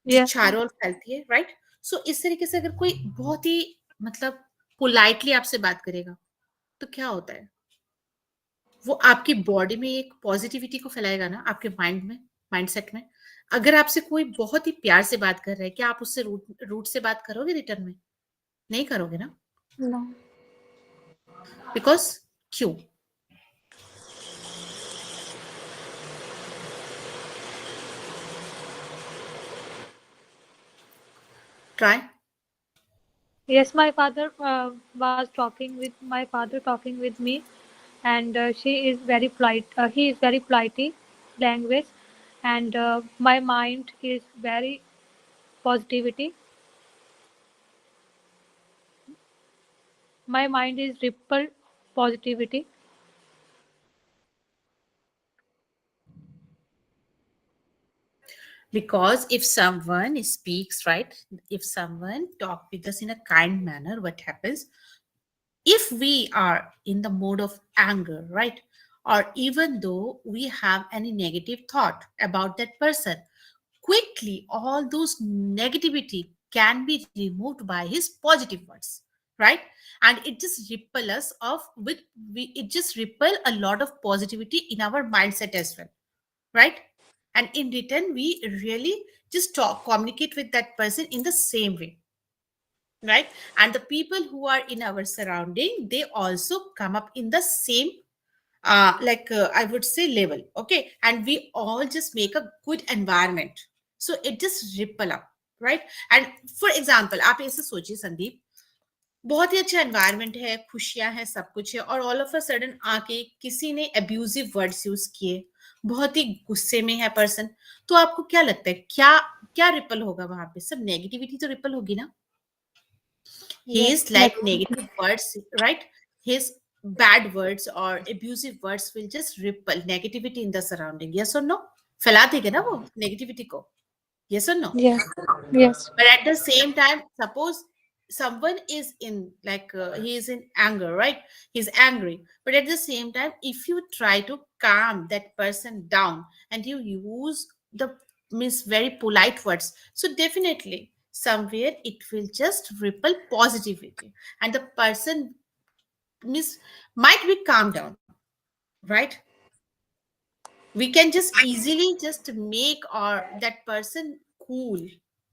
जो Yes, ma'am. चारों ओर फैलती है, राइट? सो इस तरीके से अगर कोई बहुत ही मतलब पोलाइटली आपसे बात करेगा तो क्या होता है, वो आपकी बॉडी में एक पॉजिटिविटी को फैलाएगा ना, आपके माइंड में, माइंडसेट में। अगर आपसे कोई बहुत ही प्यार से बात कर रहा है, क्या आप उससे रूट रूट से बात करोगे रिटर्न में? नहीं करोगे ना। No. बिकॉज क्यों? Try. Yes, my father was talking with my father talking with me, and she is very polite. He is very polite language, and my mind is very positivity. My mind is ripple positivity. Because if someone speaks, right, if someone talk with us in a kind manner, what happens? If we are in the mode of anger, right, or even though we have any negative thought about that person, quickly all those negativity can be removed by his positive words, right? And it just ripple us off with it just ripple a lot of positivity in our mindset as well, right? And in return we really just talk communicate with that person in the same way, right? And the people who are in our surrounding, they also come up in the same I would say level, okay? And we all just make a good environment, so it just ripple up, right? And for example, आप ऐसे सोचिए संदीप, बहुत ही अच्छा environment है, खुशियां हैं, सब कुछ है, और ऑल ऑफ अ सडन आके किसी ने अब्यूजिव वर्ड्स यूज किए, बहुत ही गुस्से में है पर्सन, तो आपको क्या लगता है, क्या क्या रिपल होगा वहां पे? सब नेगेटिविटी तो रिपल होगी ना। Yes, His like negativity. negative words, right? His bad words or abusive words will just ripple negativity in the surrounding, yes or no? फैला देगा ना वो नेगेटिविटी को, yes or no? Yes, yes, But at the same time, suppose someone is in he is in anger, right? He's angry, but at the same time, if you try to calm that person down and you use the means very polite words, so definitely somewhere it will just ripple positivity, and the person means might be calmed down, right? We can just easily just make our that person cool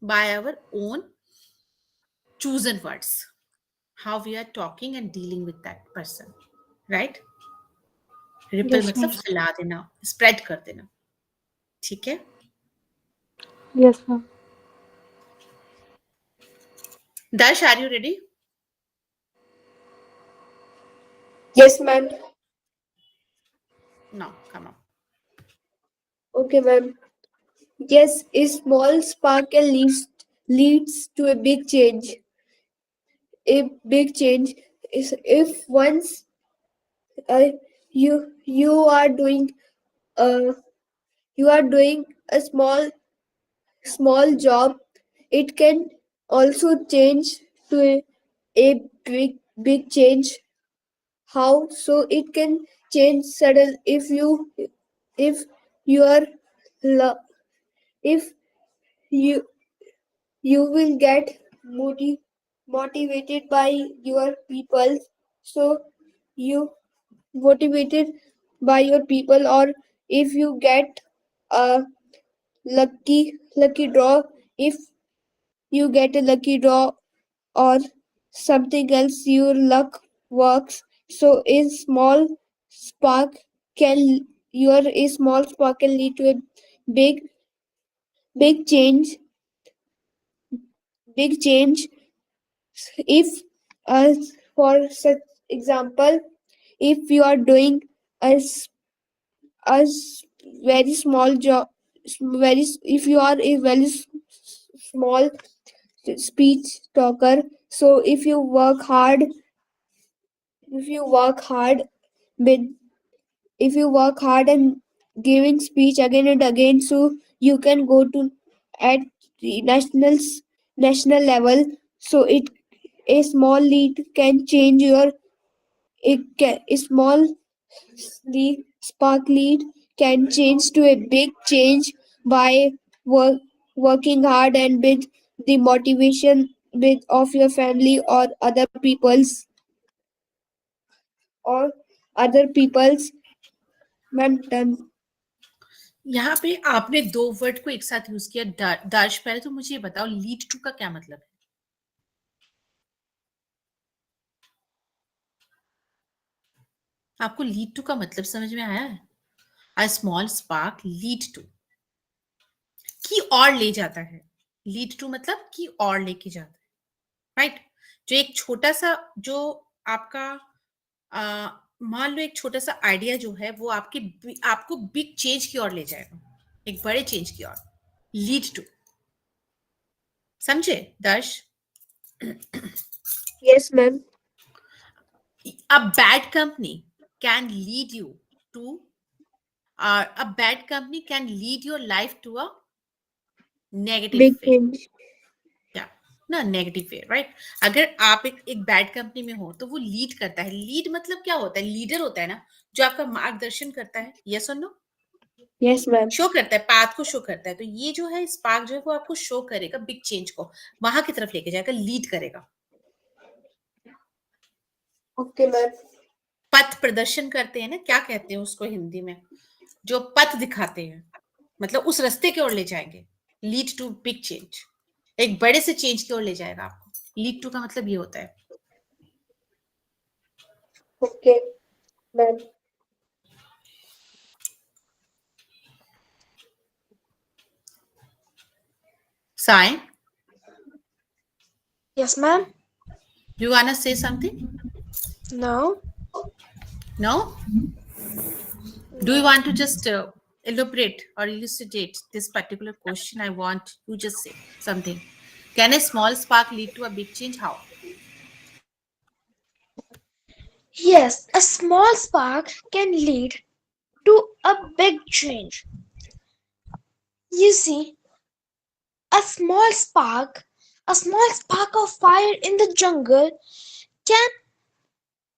by our own chosen words, how we are talking and dealing with that person, right? Ripple yes, मतलब ma'am. फैला देना, spread कर देना, ठीक है? Yes, ma'am. Darsh, are you ready? Yes, ma'am. No, come on. Okay, ma'am. Yes, a small spark can leads to a big change. A big change is if once uh, you are doing uh, you are doing a small job, it can also change to a big change. How? So it can change sudden if you are lo- if you you will get motivated by your people, so you motivated by your people, or if you get a lucky draw, if you get a lucky draw or something else, your luck works. So spark can a small spark can lead to a big big change big change. If for such example, if you are doing a, very small job, if you are a very small speech talker, so if you work hard with if you work hard and giving speech again and again, so you can go to at the national level. So a small lead can change your a small spark lead can change to a big change by working hard and with the motivation of your family or other people's. Man, done. यहाँ पे आपने दो word को एक साथ use किया, दर्श। पहले तो मुझे ये बताओ, लीड टू का क्या मतलब है? आपको लीड टू का मतलब समझ में आया है? A small spark lead to, की और ले जाता है। लीड टू मतलब की और लेके जाता है, राइट? जो एक छोटा सा, जो आपका मान लो एक छोटा सा आइडिया जो है वो आपको बिग चेंज की ओर ले जाएगा, एक बड़े चेंज की ओर। लीड टू, समझे दर्श? Yes, ma'am. A bad company can lead you to a bad company can lead your life to a negative Big way. change. या ना, नेगेटिव वे, राइट? अगर आप एक बैड कंपनी में हो तो वो लीड करता है। लीड मतलब क्या होता है? लीडर होता है ना, जो आपका मार्गदर्शन करता है। यस और नो? Yes, ma'am. शो करता है, पाथ को शो करता है। तो ये जो है स्पार्क जो है वो आपको शो करेगा, बिग चेंज को वहां की तरफ लेके जाएगा, लीड करेगा। Okay, ma'am. पथ प्रदर्शन करते हैं ना, क्या कहते हैं उसको हिंदी में? जो पथ दिखाते हैं, मतलब उस रास्ते की ओर ले जाएंगे। लीड टू बिग चेंज, एक बड़े से चेंज की ओर ले जाएगा आपको। लीड टू का मतलब ये होता है। Okay, ma'am. Sign, Yes, ma'am. you wanna say something? No. No? Do you want to just elaborate or elucidate this particular question? I want you just say something. Can a small spark lead to a big change? How? Yes, a small spark can lead to a big change. You see, a small spark, a small spark of fire in the jungle can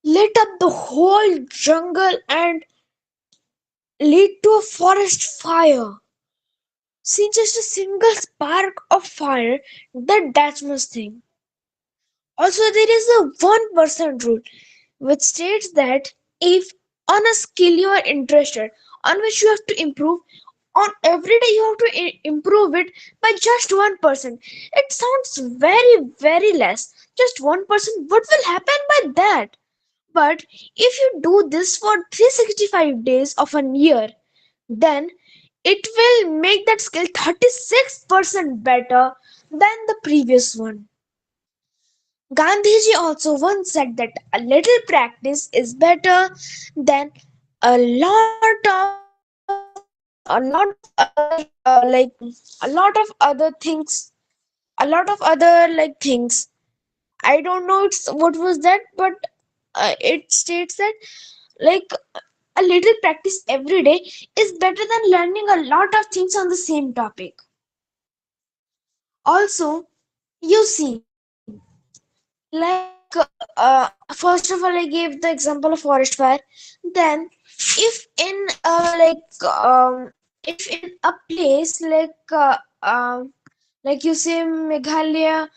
lit up the whole jungle and lead to a forest fire. See, just a single spark of fire did that much thing. Also, there is a 1% rule which states that if on a skill you are interested, on which you have to improve, on every day you have to improve it by just 1%. It sounds very, very less. Just 1%. What will happen by that? But if you do this for 365 days of a year, then it will make that skill 36% better than the previous one. Gandhiji also once said that a little practice is better than a lot of a lot of other things, a lot of other like things. I don't know it's what was that, but it states that like a little practice every day is better than learning a lot of things on the same topic. Also, you see, like first of all, I gave the example of forest fire. Then, if in if in a place like you say Meghalaya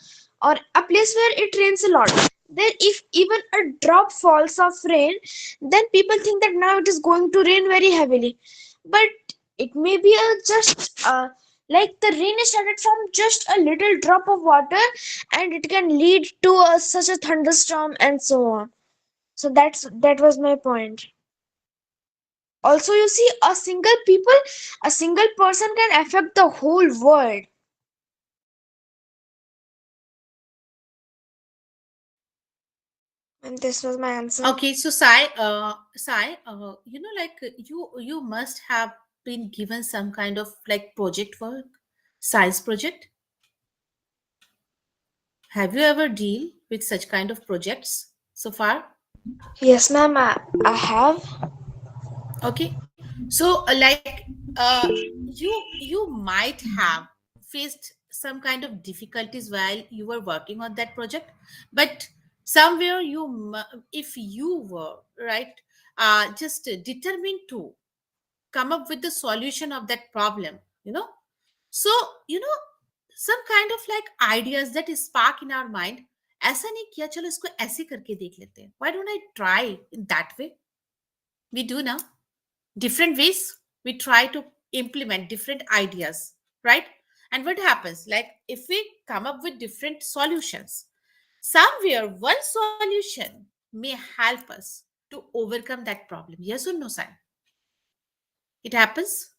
or a place where it rains a lot, Then if even a drop falls of rain, then people think that now it is going to rain very heavily. But it may be a just like the rain is started from just a little drop of water, and it can lead to such a thunderstorm and so on. So that was my point. Also, you see, a single person can affect the whole world. And this was my answer. Okay, so Sai, like you must have been given some kind of like project work, science project. Have you ever deal with such kind of projects so far? Yes, ma'am, I have. Okay, so you might have faced some kind of difficulties while you were working on that project, but somewhere if you were right, just determined to come up with the solution of that problem, you know. So you know, some kind of like ideas that spark in our mind, ऐसा नहीं किया चलो इसको ऐसे करके देख लेते हैं, why don't I try in that way? We do now different ways, we try to implement different ideas, right? And what happens, like if we come up with different solutions, somewhere one solution may help us to overcome that problem. Yes or no, Sai? It happens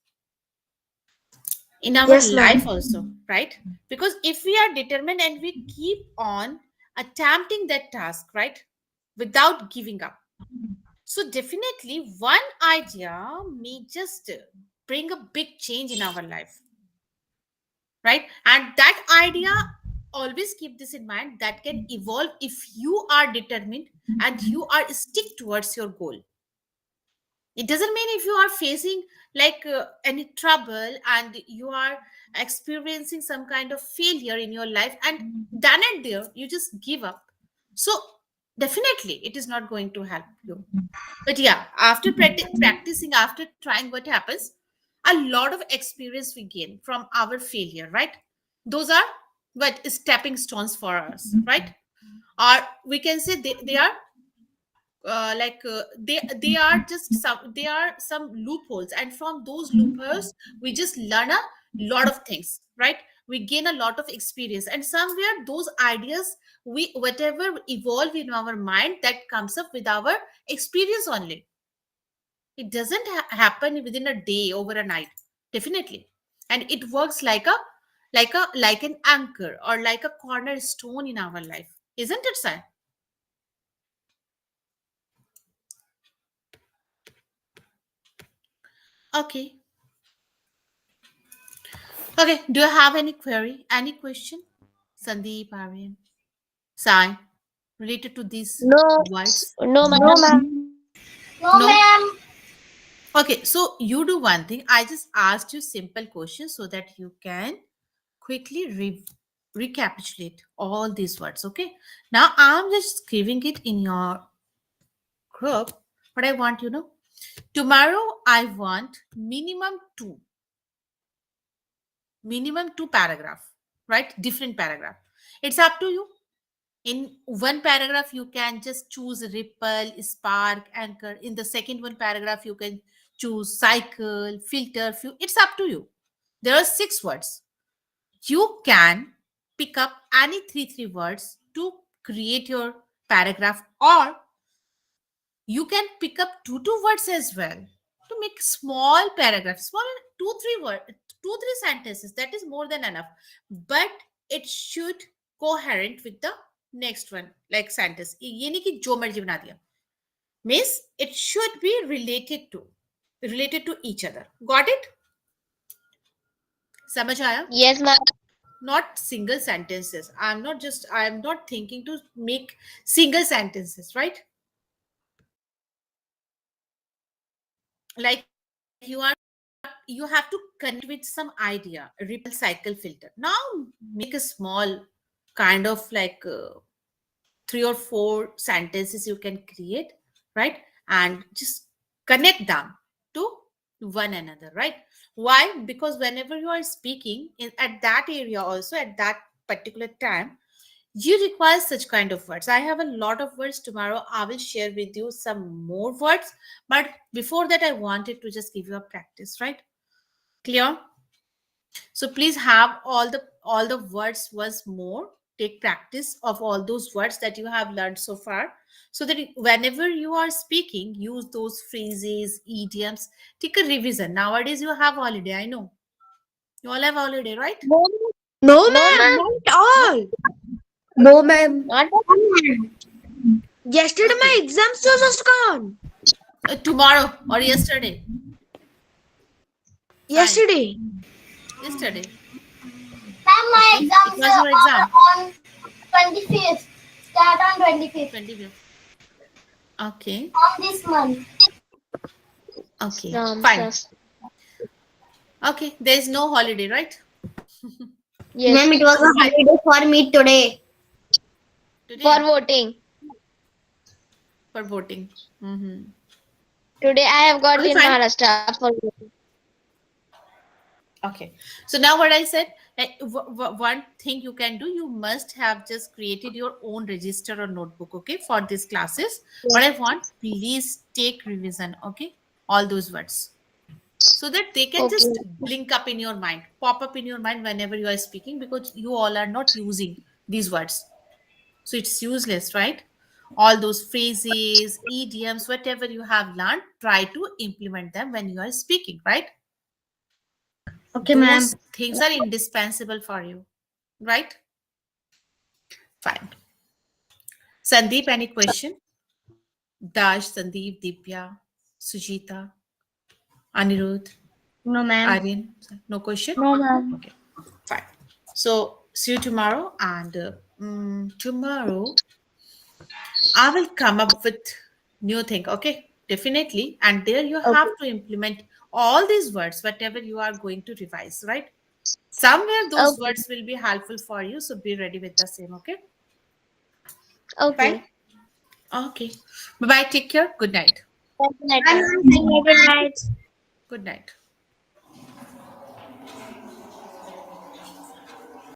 in our Yes, life ma'am. also, right? Because if we are determined and we keep on attempting that task, right, without giving up, so definitely one idea may just bring a big change in our life, right? And that idea, always keep this in mind, that can evolve if you are determined and you are stick towards your goal. It doesn't mean if you are facing like any trouble and you are experiencing some kind of failure in your life and done it there, you just give up. So definitely it is not going to help you. But yeah, after practicing, after trying, what happens? A lot of experience we gain from our failure, right? Those are what stepping stones for us, right? Or we can say they are they are just they are some loopholes, and from those loopholes we just learn a lot of things, right? We gain a lot of experience, and somewhere those ideas, we whatever evolve in our mind, that comes up with our experience only. It doesn't happen within a day, over a night, definitely. And it works like an anchor or like a cornerstone in our life, isn't it, sir? Okay. Okay, do you have any query, any question? Sandeep, Aryan, Sai, related to these No, words? no, No, ma'am. ma'am. No, No? ma'am. Okay, so you do one thing. I just asked you simple questions so that you can quickly recapitulate all these words. Okay, now I'm just giving it in your group. But I want, tomorrow I want minimum two paragraph, right? Different paragraph. It's up to you. In one paragraph, you can just choose ripple, spark, anchor. In the second one paragraph, you can choose cycle, filter, few. It's up to you. There are 6 words. You can pick up any three words to create your paragraph, or you can pick up two words as well to make small paragraphs, small two three sentences. That is more than enough, but it should coherent with the next one, like sentence. ये नहीं कि जो मर्जी बना दिया. Means it should be related to each other. Got it? समझ आया? Yes, ma'am. Not single sentences. I'm not thinking to make single sentences, right? Like you have to connect with some idea, ripple, cycle, filter. Now make a small kind of like 3 or 4 sentences you can create, right? And just connect them to one another, right? Why? Because whenever you are speaking at that area, also at that particular time, You require such kind of words. I have a lot of words. Tomorrow I will share with you some more words. But before that, I wanted to just give you a practice, right? Clear? So please have all the words once more. Take practice of all those words that you have learned so far. So that whenever you are speaking, use those phrases, idioms. Take a revision. Nowadays you have holiday. I know. You all have holiday, right? No, No, no, ma'am, ma'am. not at all. No, ma'am. Not Yesterday my Okay. exams were just gone. Tomorrow or yesterday. Fine. Yesterday. Yesterday. Ma'am, my Okay. It exams was your exam. are on 25th. Start on 25th 25th. Okay. on this month. Okay. Ram Fine. Sas. Okay. There is no holiday, right? Ma'am, Yes. it was a Fine. holiday for me today. For Today voting. for voting. Mm-hmm. Today I have got Okay, in fine. Maharashtra for voting. Okay. So now what I said, one thing you can do, you must have just created your own register or notebook, okay, for these classes. What I want, please take revision, okay, all those words, so that they can Okay. just blink up in your mind, pop up in your mind whenever you are speaking, because you all are not using these words. So it's useless, right? All those phrases, idioms, whatever you have learned, try to implement them when you are speaking, right? Okay, ma'am. Those things are indispensable for you, right? Fine. Sandeep, any question? Dash, Sandeep, Divya, Sujita, Anirudh, No, ma'am. Aryan. No question? No, ma'am. Okay, fine. So see you tomorrow, and tomorrow I will come up with new thing. Okay, definitely. And there you Okay. have to implement all these words, whatever you are going to revise, right? Somewhere those Okay. words will be helpful for you. So be ready with the same. Okay, fine. Okay. Okay. Bye bye. Take care. Good night. Good night, Bye, ma'am. ma'am. Thank you. Good night. Good night.